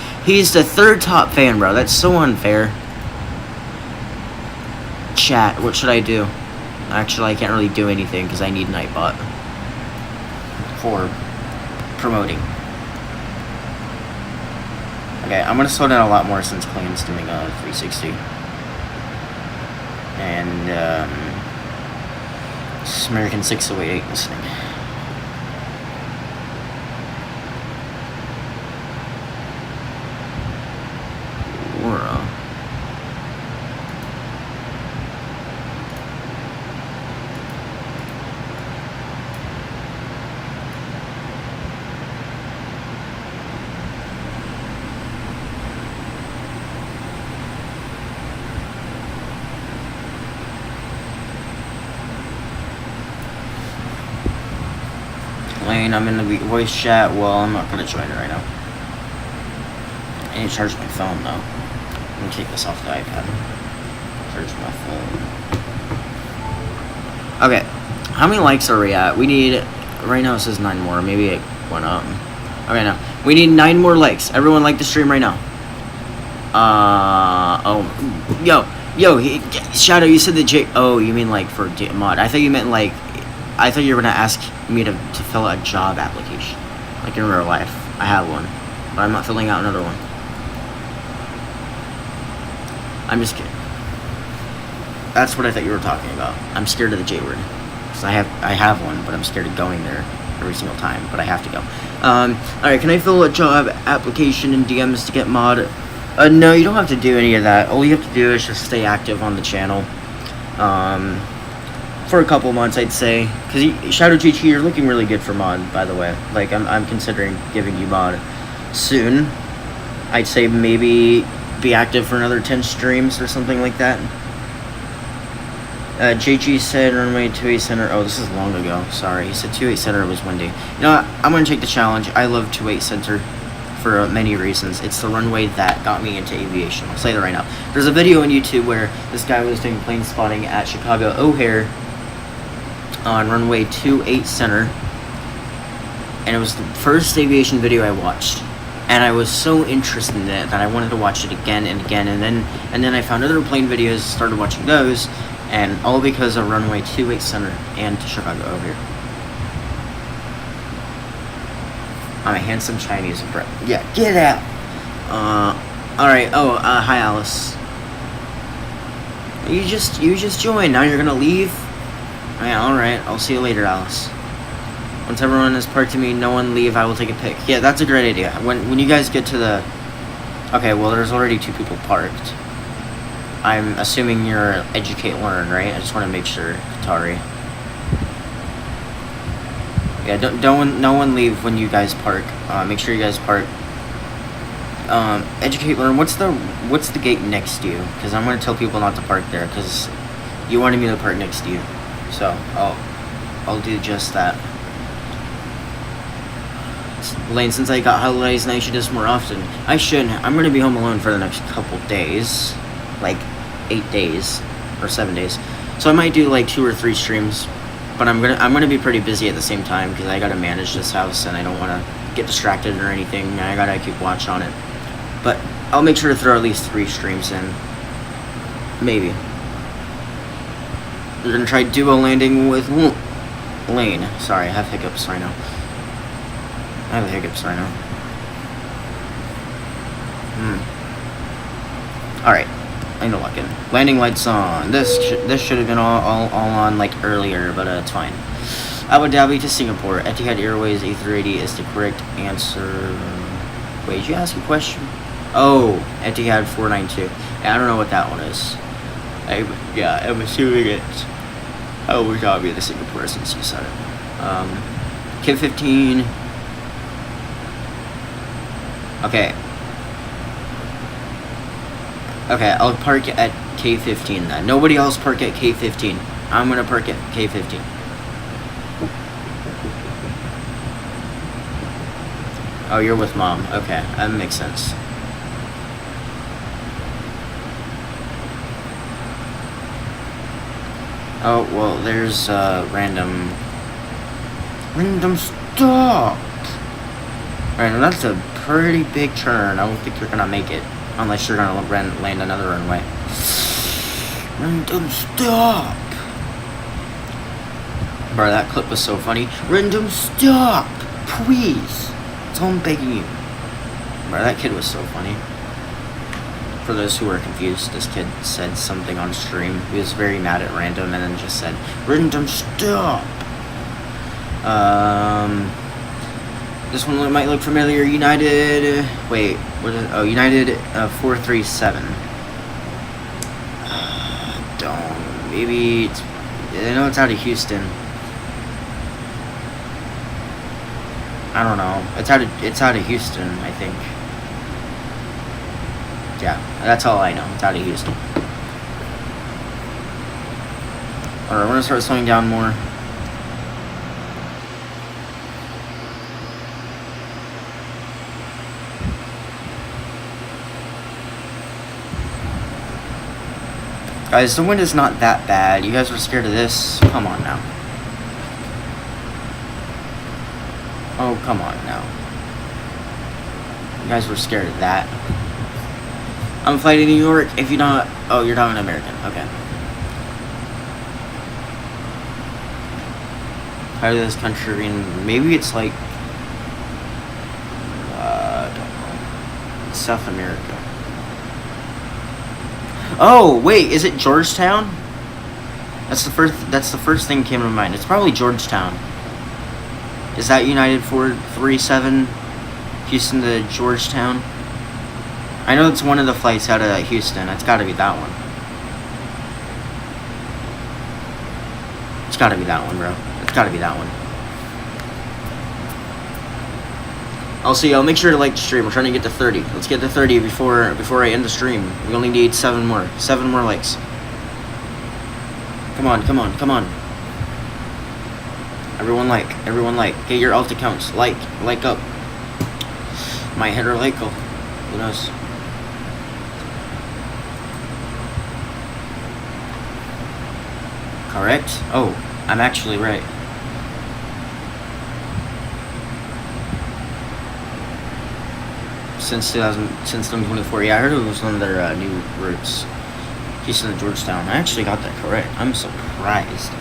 the third top fan, bro. That's so unfair. Chat, what should I do? Actually, I can't really do anything because I need Nightbot for promoting. Okay, I'm gonna slow down a lot more since Clean's doing a 360. And, American 608 listening. Aura. Lane, I'm in the voice chat. Well, I'm not gonna join it right now. I need to charge my phone though. Let me take this off the iPad. Charge my phone. Okay, how many likes are we at? We need, right now it says 9 more. Maybe it went up. Okay, no. We need 9 more likes. Everyone like the stream right now. Shadow, you said the J. Oh, you mean like for mod? I thought you meant like. I thought you were gonna ask me to fill out a job application, like in real life. I have one, but I'm not filling out another one. I'm just kidding. That's what I thought you were talking about. I'm scared of the J word, because I have one, but I'm scared of going there every single time. But I have to go. All right, can I fill a job application in DMs to get mod? No, you don't have to do any of that. All you have to do is just stay active on the channel. For a couple months, I'd say. Because Shadow GT, you're looking really good for mod, by the way. Like, I'm considering giving you mod soon. I'd say maybe be active for another 10 streams or something like that. JG said runway 28 center. Oh, this is long ago. Sorry. He said 28 center was windy. You know what? I'm going to take the challenge. I love 28 center for many reasons. It's the runway that got me into aviation. I'll say that right now. There's a video on YouTube where this guy was doing plane spotting at Chicago O'Hare on runway 28 center. And it was the first aviation video I watched. And I was so interested in it that I wanted to watch it again and again. And then I found other plane videos, started watching those. And all because of runway 28 center and Chicago O'Hare. I'm a handsome Chinese bro. Yeah, get out. Alright. Oh, hi Alice. You just joined. Now you're gonna leave? Yeah, alright. I'll see you later, Alice. Once everyone is parked to me, no one leave, I will take a pic. Yeah, that's a great idea. When you guys get to the... Okay, well, there's already 2 people parked. I'm assuming you're educate learn, right? I just want to make sure, Katari. Yeah, no one leave when you guys park. Make sure you guys park. Educate learn. What's the gate next to you? Because I'm gonna tell people not to park there because you wanted me to park next to you. So I'll do just that. Lane, since I got holidays and I should do this more often. I should. I'm gonna be home alone for the next couple days, like 8 days or 7 days. So I might do like 2 or 3 streams. But I'm gonna be pretty busy at the same time because I gotta manage this house and I don't want to get distracted or anything. And I gotta keep watch on it. But I'll make sure to throw at least 3 streams in. Maybe. We're gonna try duo landing with Lane. Sorry, I have hiccups right now. Alright. I know lock in. Landing lights on. This should have been all on like earlier, but it's fine. Abu Dhabi to Singapore. Etihad Airways A380 is the correct answer. Wait, did you ask a question? Oh, Etihad 492. Yeah, I don't know what that one is. I'm assuming it's... Abu Dhabi to Singapore since you said it. Kid 15. Okay. Okay, I'll park at K15 then. Nobody else park at K15. I'm gonna park at K15. Oh, you're with mom. Okay, that makes sense. Oh, well, there's random stop. Alright, that's a pretty big turn. I don't think you're gonna make it. Unless you're gonna land another runway. Random stop! Bro, that clip was so funny. Random stop! Please! That's all I'm begging you. Bro, that kid was so funny. For those who are confused, this kid said something on stream. He was very mad at random and then just said, Random stop! This one might look familiar. United... Wait, what is it? Oh, United 437. Don't... Maybe... I know it's out of Houston. I don't know. It's out of Houston, I think. Yeah, that's all I know. It's out of Houston. Alright, we're gonna start slowing down more. Guys, the wind is not that bad. You guys were scared of this? Come on now. Oh, come on now. You guys were scared of that. I'm flying to New York. If you're not... Oh, you're talking American. Okay. How does this country... Maybe it's like... I don't know. South America. Oh, wait, is it Georgetown? That's the first thing that came to mind. It's probably Georgetown. Is that United 437 Houston to Georgetown? I know it's one of the flights out of Houston. It's got to be that one. It's got to be that one, bro. It's got to be that one. Also, y'all, make sure to like the stream. We're trying to get to 30. Let's get to 30 before I end the stream. We only need 7 more. 7 more likes. Come on, come on, come on. Everyone like. Everyone like. Get your alt accounts. Like up. Might hit our like goal. Who knows? Correct? Oh, I'm actually right. Since 2024. Yeah, I heard it was one of their new routes. Houston to Georgetown. I actually got that correct. I'm surprised.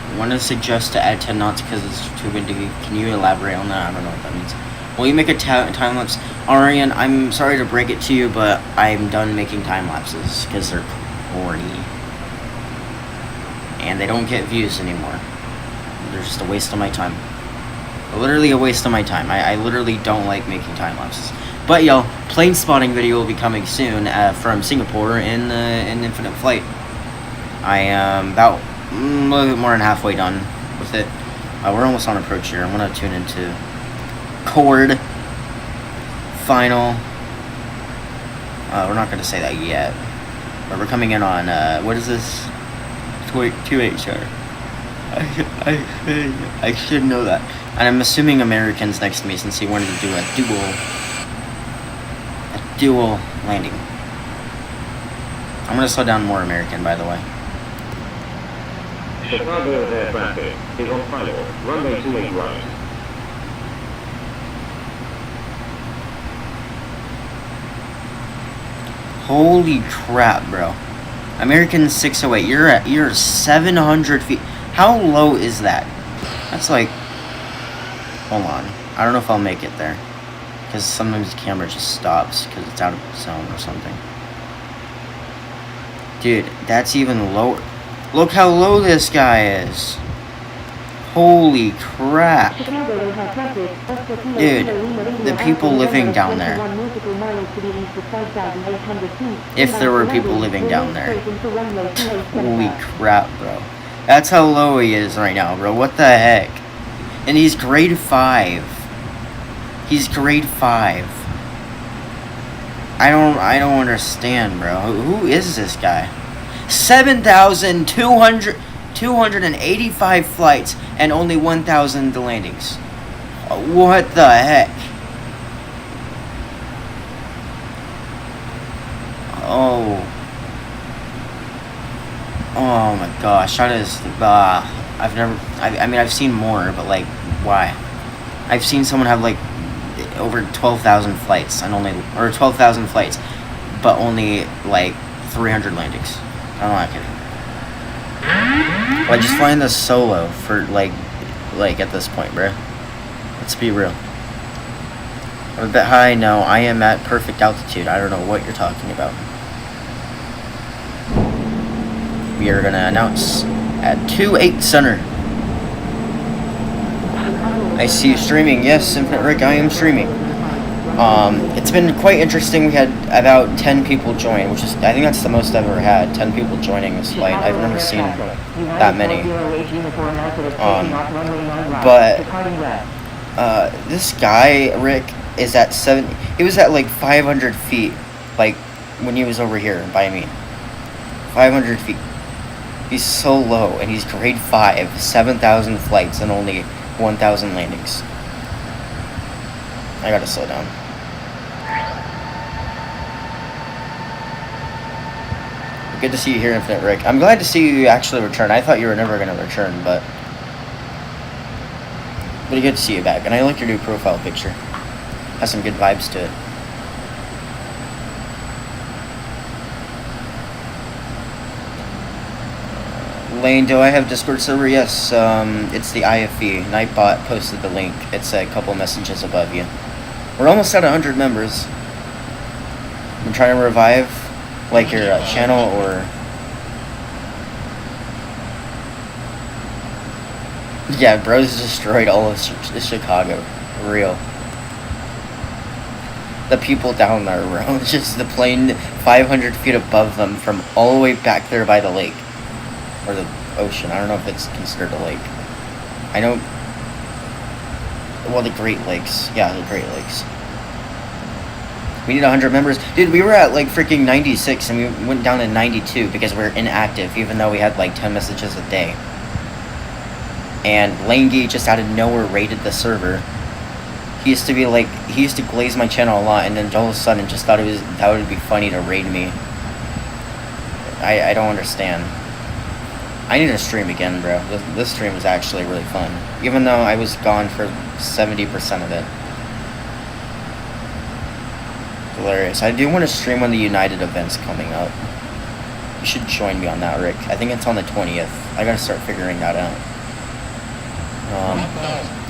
I want to suggest to add 10 knots because it's too windy. Can you elaborate on that? I don't know what that means. Will you make a time lapse? Arian, I'm sorry to break it to you, but I'm done making time lapses because they're corny. And they don't get views anymore. They're just a waste of my time. Literally a waste of my time. I literally don't like making time lapses. But y'all, plane spotting video will be coming soon from Singapore in Infinite Flight. I am about a little bit more than halfway done with it. We're almost on approach here. I'm gonna tune into KORD final. We're not gonna say that yet, but we're coming in on what is this? 2HR. I should know that. And I'm assuming American's next to me since he wanted to do a dual landing. I'm gonna slow down more American, by the way. Chicago's air traffic is on final. Runway 28 right. Holy crap, bro. American 608. You're 700 feet. How low is that? That's like, hold on. I don't know if I'll make it there. Because sometimes the camera just stops because it's out of zone or something. Dude, that's even lower. Look how low this guy is. Holy crap. Dude, the people living down there. If there were people living down there. Holy crap, bro. That's how low he is right now, bro. What the heck? And he's grade 5. He's grade 5. I don't understand, bro. Who is this guy? 7,285 flights and only 1,000 landings. What the heck? Oh my gosh, that is I've seen more, but like, why? I've seen someone have like over 12,000 flights and only, or 12,000 flights, but only like 300 landings. I'm not kidding. Like, just flying this solo for like at this point, bruh. Let's be real. I'm a bit high. No, I am at perfect altitude. I don't know what you're talking about. We are gonna announce at 2-8 center. I see you streaming. Yes, Infinite Rick, I am streaming. It's been quite interesting. We had about 10 people join, which is, I think that's the most I've ever had. 10 people joining this flight. I've never seen that many. But this guy, Rick, is at 7. He was at like 500 feet, like when he was over here by me. 500 feet. He's so low, and he's grade 5, 7,000 flights, and only 1,000 landings. I gotta slow down. Good to see you here, Infinite Rick. I'm glad to see you actually return. I thought you were never gonna return, but good to see you back. And I like your new profile picture. Has some good vibes to it. Lane, do I have Discord server? Yes, it's the IFE. Nightbot posted the link. It's a couple messages above you. We're almost at 100 members. I'm trying to revive, like, your channel, or... Yeah, bros destroyed all of Chicago. Real. The people down there, bro. Just the plane 500 feet above them from all the way back there by the lake. Or the ocean. I don't know if it's considered a lake. I know... Well, the Great Lakes. Yeah, the Great Lakes. We need 100 members. Dude, we were at, like, freaking 96, and we went down to 92 because we were inactive, even though we had, like, 10 messages a day. And Langy just out of nowhere raided the server. He used to be like, he used to glaze my channel a lot, and then all of a sudden just thought that would be funny to raid me. I don't understand. I need to stream again, bro. This stream was actually really fun, even though I was gone for 70% of it. Hilarious. I do want to stream when the United event's coming up. You should join me on that, Rick. I think it's on the 20th. I gotta start figuring that out.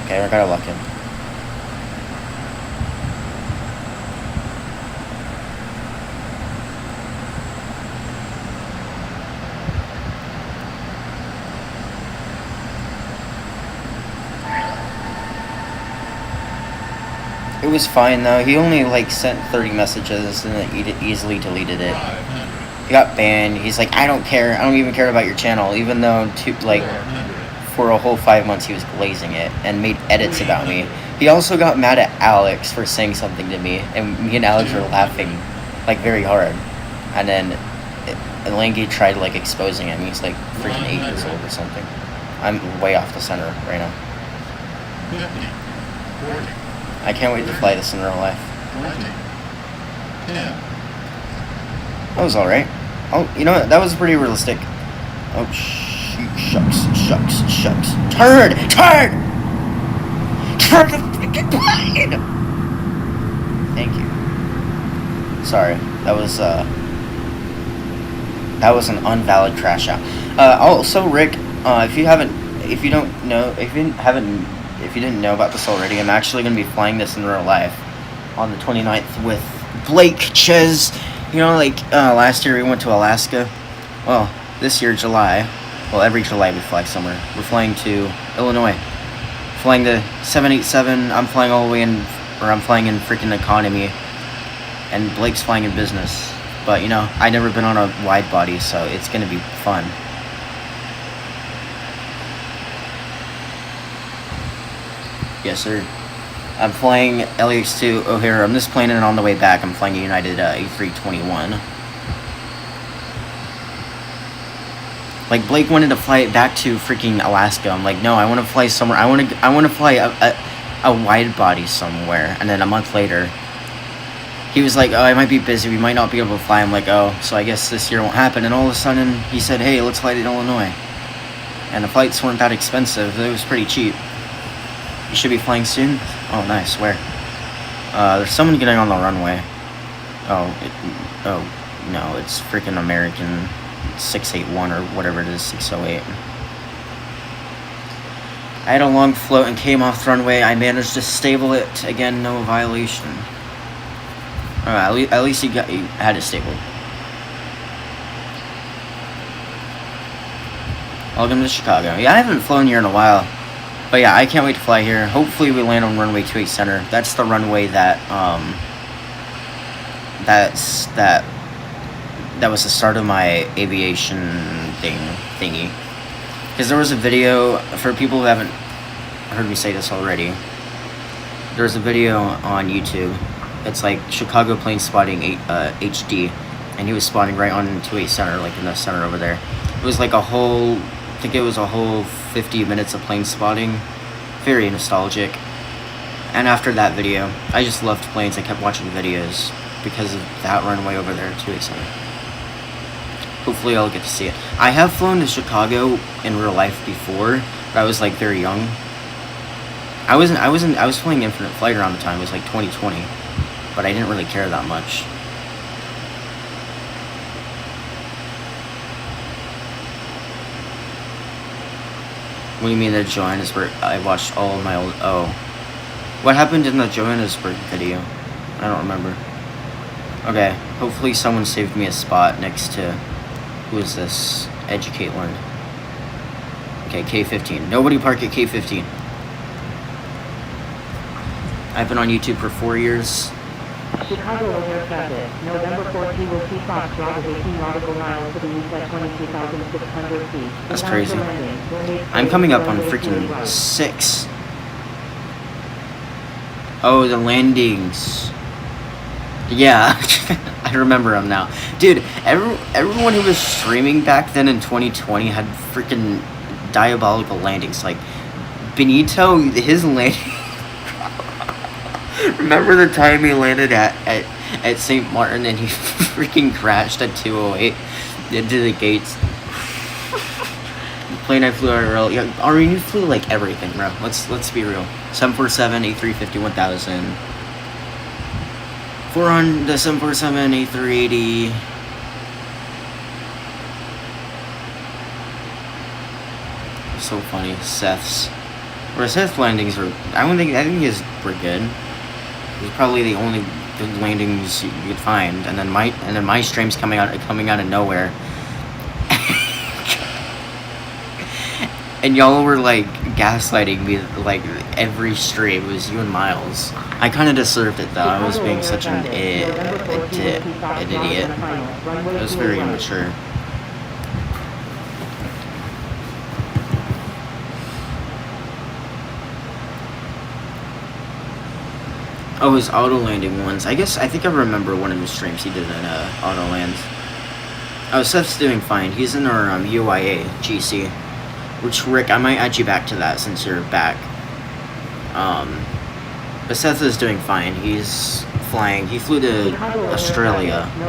Okay, I gotta lock in. It was fine though. He only like sent 30 messages and then easily deleted it. He got banned. He's like, I don't care. I don't even care about your channel, even though for a whole 5 months he was glazing it and made edits about me. He also got mad at Alex for saying something to me, and me and Alex were laughing like very hard. And then Langy tried like exposing him. He's like freaking 8 years old or something. I'm way off the center right now. I can't wait to fly this in real life. That was alright. Oh, you know what? That was pretty realistic. Oh, shucks. Turn the freaking plane! Thank you. Sorry. That was an unvalid crash out. Also, Rick, if you didn't know about this already, I'm actually going to be flying this in real life on the 29th with Blake Ches. You know, like last year we went to Alaska. Well, this year, July. Well, every July we fly somewhere. We're flying to Illinois. Flying the 787. I'm flying all the way in, or I'm flying in freaking economy. And Blake's flying in business. But, you know, I've never been on a wide body, so it's going to be fun. Yes, sir. I'm flying LAX-2 O'Hare. I'm just planning on the way back. I'm flying a United A321. Like, Blake wanted to fly it back to freaking Alaska. I'm like, no, I want to fly somewhere. I want to fly a wide body somewhere. And then a month later, he was like, oh, I might be busy. We might not be able to fly. I'm like, oh, so I guess this year won't happen. And all of a sudden, he said, hey, let's fly to Illinois. And the flights weren't that expensive. It was pretty cheap. You should be flying soon? Oh, nice. Where? There's someone getting on the runway. Oh, no, it's freaking American 681 or whatever it is, 608. I had a long float and came off the runway. I managed to stable it. Again, no violation. At least you had it stable. Welcome to Chicago. Yeah, I haven't flown here in a while. But yeah, I can't wait to fly here. Hopefully we land on runway 28 center. That's the runway that that was the start of my aviation thingy. Because there was a video, for people who haven't heard me say this already, there's a video on YouTube. It's like Chicago plane spotting HD, and he was spotting right on 28 center, like in the center over there. It was like a whole, I think it was a whole 50 minutes of plane spotting. Very nostalgic. And after that video, I just loved planes. I kept watching videos because of that runway over there at 28 center. Hopefully I'll get to see it. I have flown to Chicago in real life before, but I was like very young. I was flying Infinite Flight around the time. It was like 2020, but I didn't really care that much. What do you mean the Johannesburg? I watched all of my old. Oh, what happened in the Johannesburg video? I don't remember. Okay, hopefully someone saved me a spot next to. Who is this? Educate Learn. Okay, K15. Nobody park at K15. I've been on YouTube for 4 years. Chicago O'Hare traffic. November 14 will see Fox Drive 18 nautical miles to the east at 22,600 feet. That's crazy. I'm coming up on freaking 6. Oh, the landings. Yeah, I remember them now. Dude, everyone who was streaming back then in 2020 had freaking diabolical landings. Like, Benito, his landing... Remember the time he landed at St. Martin and he freaking crashed at 2:08 into the gates? The plane I flew earlier. Yeah, Ari, you flew like everything, bro. Let's be real. 747, A350, 1000. 400, the 747, A380. So funny, Seth's. Where Seth's landings were, I think his were good. It was probably the only good landings you could find, and then my streams coming out of nowhere. And y'all were like gaslighting me like every stream. It was you and Miles. I kind of deserved it though. I was being such an idiot. It was very immature. Oh, his auto landing ones. I think I remember one of the streams he did in auto lands. Oh, Seth's doing fine. He's in our UIA GC. Which, Rick, I might add you back to that since you're back. But Seth is doing fine. He's flying. He flew to Australia 2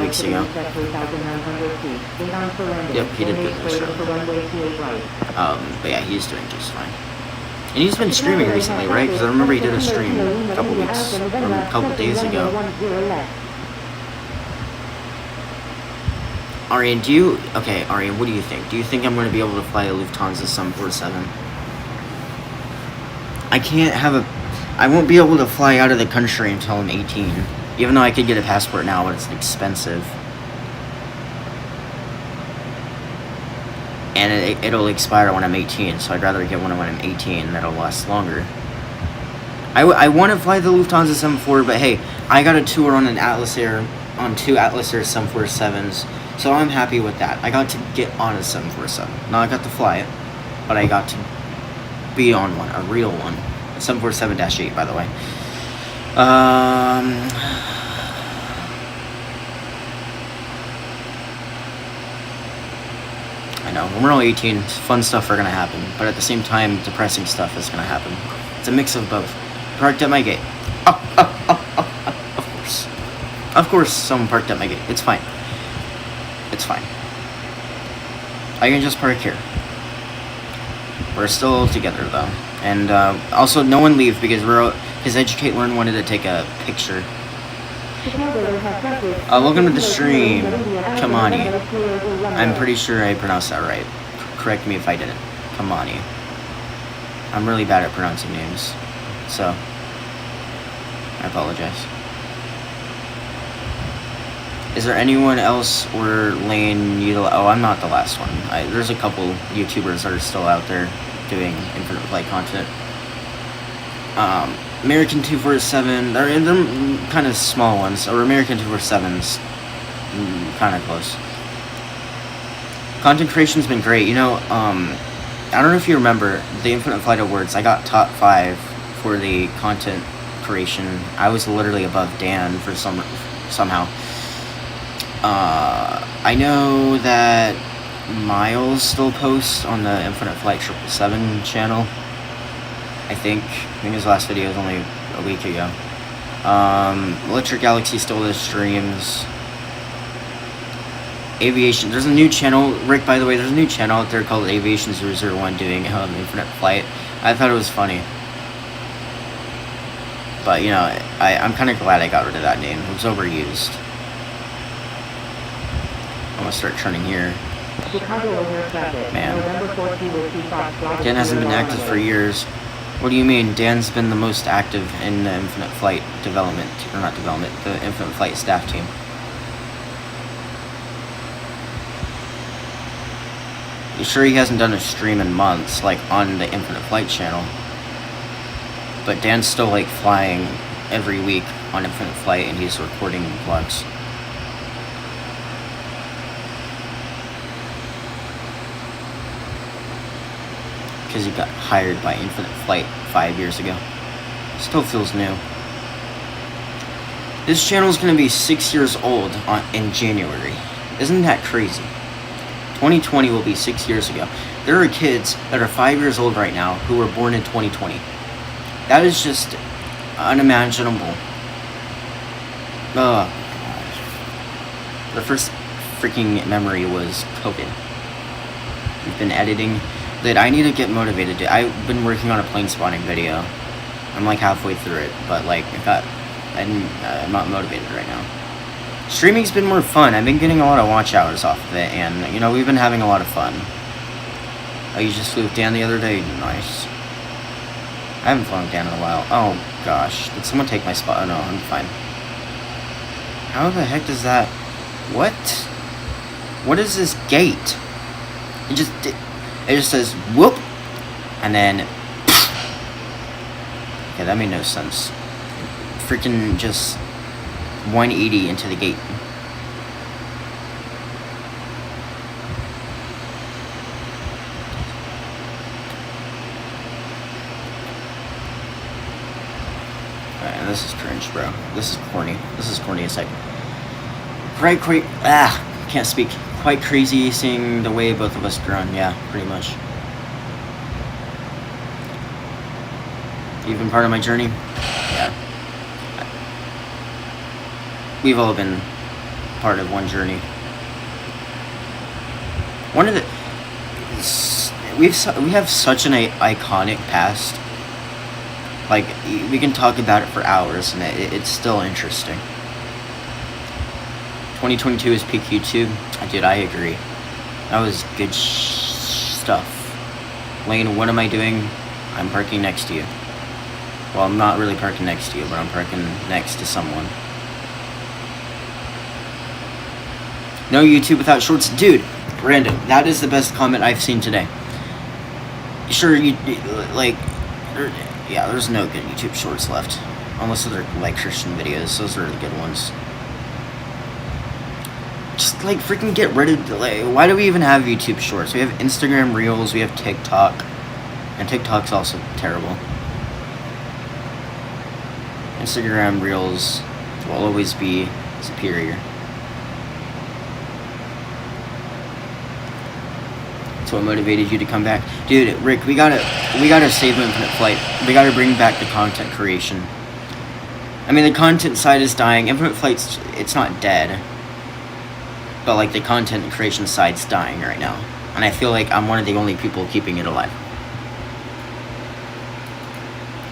weeks ago. Yep, he did good in Australia. But yeah, he's doing just fine. And he's been streaming recently, right? Because I remember he did a stream a couple weeks, or a couple days ago. Arian, Arian, what do you think? Do you think I'm going to be able to fly a Lufthansa 747? I won't be able to fly out of the country until I'm 18. Even though I could get a passport now, but it's expensive. And it'll expire when I'm 18, so I'd rather get one when I'm 18. That'll last longer. I want to fly the Lufthansa 74, but hey, I got a tour on on 2 Atlas Air 747s, so I'm happy with that. I got to get on a 747. Now I got to fly it, but I got to be on one, a real one. A 747-8, by the way. I know, when we're all 18, fun stuff are going to happen, but at the same time, depressing stuff is going to happen. It's a mix of both. Parked at my gate. Of course. Of course someone parked at my gate. It's fine. It's fine. I can just park here. We're still together, though. And also, no one leave, because his Educate Learn wanted to take a picture. Welcome to the stream, Kamani. I'm pretty sure I pronounced that right. Correct me if I didn't. Kamani. I'm really bad at pronouncing names, so I apologize. Is there anyone else or lane oh, I'm not the last one. There's a couple YouTubers that are still out there doing infinite flight content. American 247, they're kind of small ones, or American 247's kind of close. Content creation's been great. You know, I don't know if you remember the Infinite Flight Awards. I got top 5 for the content creation. I was literally above Dan for somehow. I know that Miles still posts on the Infinite Flight 777 channel. I think his last video was only a week ago. Electric Galaxy still does streams. Aviation, there's a new channel, Rick, by the way, there's a new channel out there called Aviation 001 doing Infinite Flight. I thought it was funny. But, you know, I'm kind of glad I got rid of that name. It was overused. I'm gonna start turning here. Chicago O'Hare traffic. Man. November 14 with T-Fox flag. Dan hasn't been active for years. What do you mean? Dan's been the most active in the Infinite Flight development, or not development, the Infinite Flight staff team. You sure he hasn't done a stream in months, like on the Infinite Flight channel? But Dan's still like flying every week on Infinite Flight, and he's recording vlogs. Because he got hired by Infinite Flight 5 years ago. Still feels new. This channel is going to be 6 years old in January. Isn't that crazy? 2020 will be 6 years ago. There are kids that are 5 years old right now who were born in 2020. That is just unimaginable. Oh, gosh. The first freaking memory was COVID. We've been editing. Dude, I need to get motivated. Dude, I've been working on a plane spotting video. I'm like halfway through it, but like I'm not motivated right now. Streaming's been more fun. I've been getting a lot of watch hours off of it, and you know, we've been having a lot of fun. Oh, you just flew with Dan the other day? Nice. I haven't flown with Dan in a while. Oh gosh, did someone take my spot? Oh no, I'm fine. How the heck does that? What? What is this gate? It just says whoop, and then okay, that made no sense. Freaking just 180 into the gate. Alright, and this is cringe, bro. This is corny. This is corny as heck. Can't speak. Quite crazy seeing the way both of us grown. Yeah, pretty much. You've been part of my journey? Yeah. We've all been part of one journey. One of the... We have such an iconic past. Like, we can talk about it for hours, and it's still interesting. 2022 is peak YouTube. Dude, I agree. That was good stuff. Lane, what am I doing? I'm parking next to you. Well, I'm not really parking next to you, but I'm parking next to someone. No YouTube without shorts. Dude, Brandon, that is the best comment I've seen today. Sure, yeah, there's no good YouTube shorts left. Unless they're like Christian videos. Those are the good ones. Just like freaking get rid of, like, why do we even have YouTube shorts? We have Instagram Reels, we have TikTok. And TikTok's also terrible. Instagram Reels will always be superior. That's what motivated you to come back. Dude, Rick, we gotta save Infinite Flight. We gotta bring back the content creation. I mean, the content side is dying. Infinite Flight's, it's not dead. But like the content creation side's dying right now. And I feel like I'm one of the only people keeping it alive.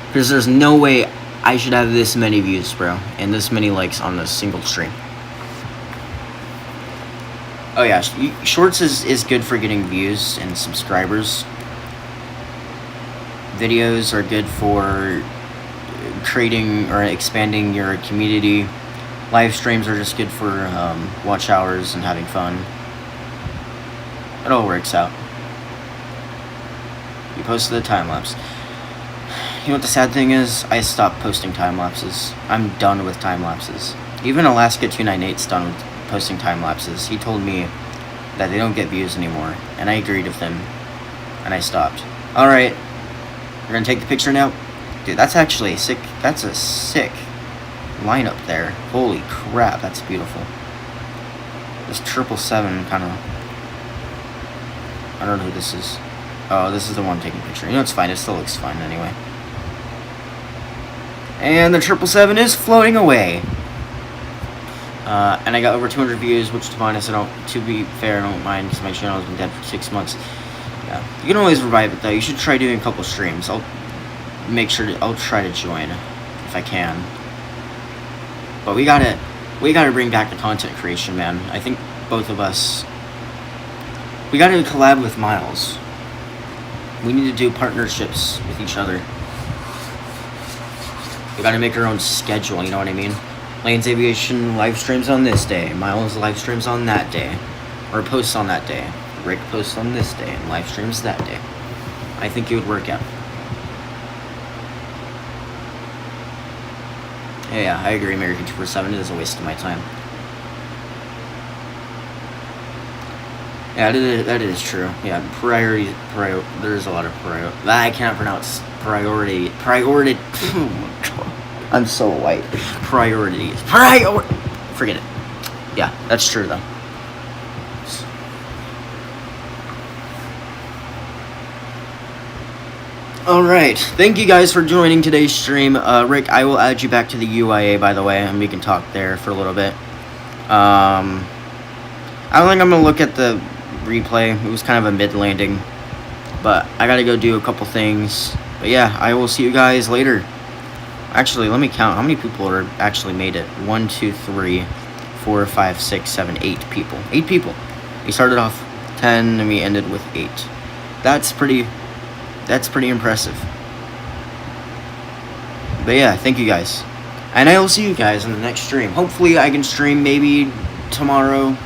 Because there's no way I should have this many views, bro. And this many likes on a single stream. Oh yeah, Shorts is good for getting views and subscribers. Videos are good for creating or expanding your community. Live streams are just good for watch hours and having fun. It all works out. You posted the time lapse. You know what the sad thing is? I stopped posting time lapses. I'm done with time lapses. Even Alaska298's done with posting time lapses. He told me that they don't get views anymore, and I agreed with him, and I stopped. All right, we're gonna take the picture now. Dude, that's actually sick. That's a sick lineup there. Holy crap, that's beautiful. This 777 kind of, I don't know who this is. Oh, this is the one taking a picture. You know, it's fine. It still looks fine anyway. And the 777 is floating away. And I got over 200 views, which to be honest, to be fair, I don't mind, because my channel has been dead for 6 months. Yeah, you can always revive it though. You should try doing a couple streams. I'll try to join if I can. But we gotta bring back the content creation, man. I think both of us We gotta collab with Miles. We need to do partnerships with each other. We gotta make our own schedule, you know what I mean? Lane's Aviation live streams on this day. Miles live streams on that day. Or posts on that day. Rick posts on this day and live streams that day. I think it would work out. Yeah, I agree. American 247 is a waste of my time. Yeah, that is true. Yeah, there's a lot of I can't pronounce priority. I'm so white. Priorities. Forget it. Yeah, that's true though. Alright, thank you guys for joining today's stream. Rick, I will add you back to the UIA, by the way, and we can talk there for a little bit. I don't think I'm going to look at the replay. It was kind of a mid-landing, but I got to go do a couple things. But yeah, I will see you guys later. Actually, let me count. How many people are actually made it? 1, 2, 3, 4, 5, 6, 7, 8 people. 8 people. We started off 10 and we ended with 8. That's pretty impressive. But yeah, thank you guys. And I will see you guys in the next stream. Hopefully I can stream maybe tomorrow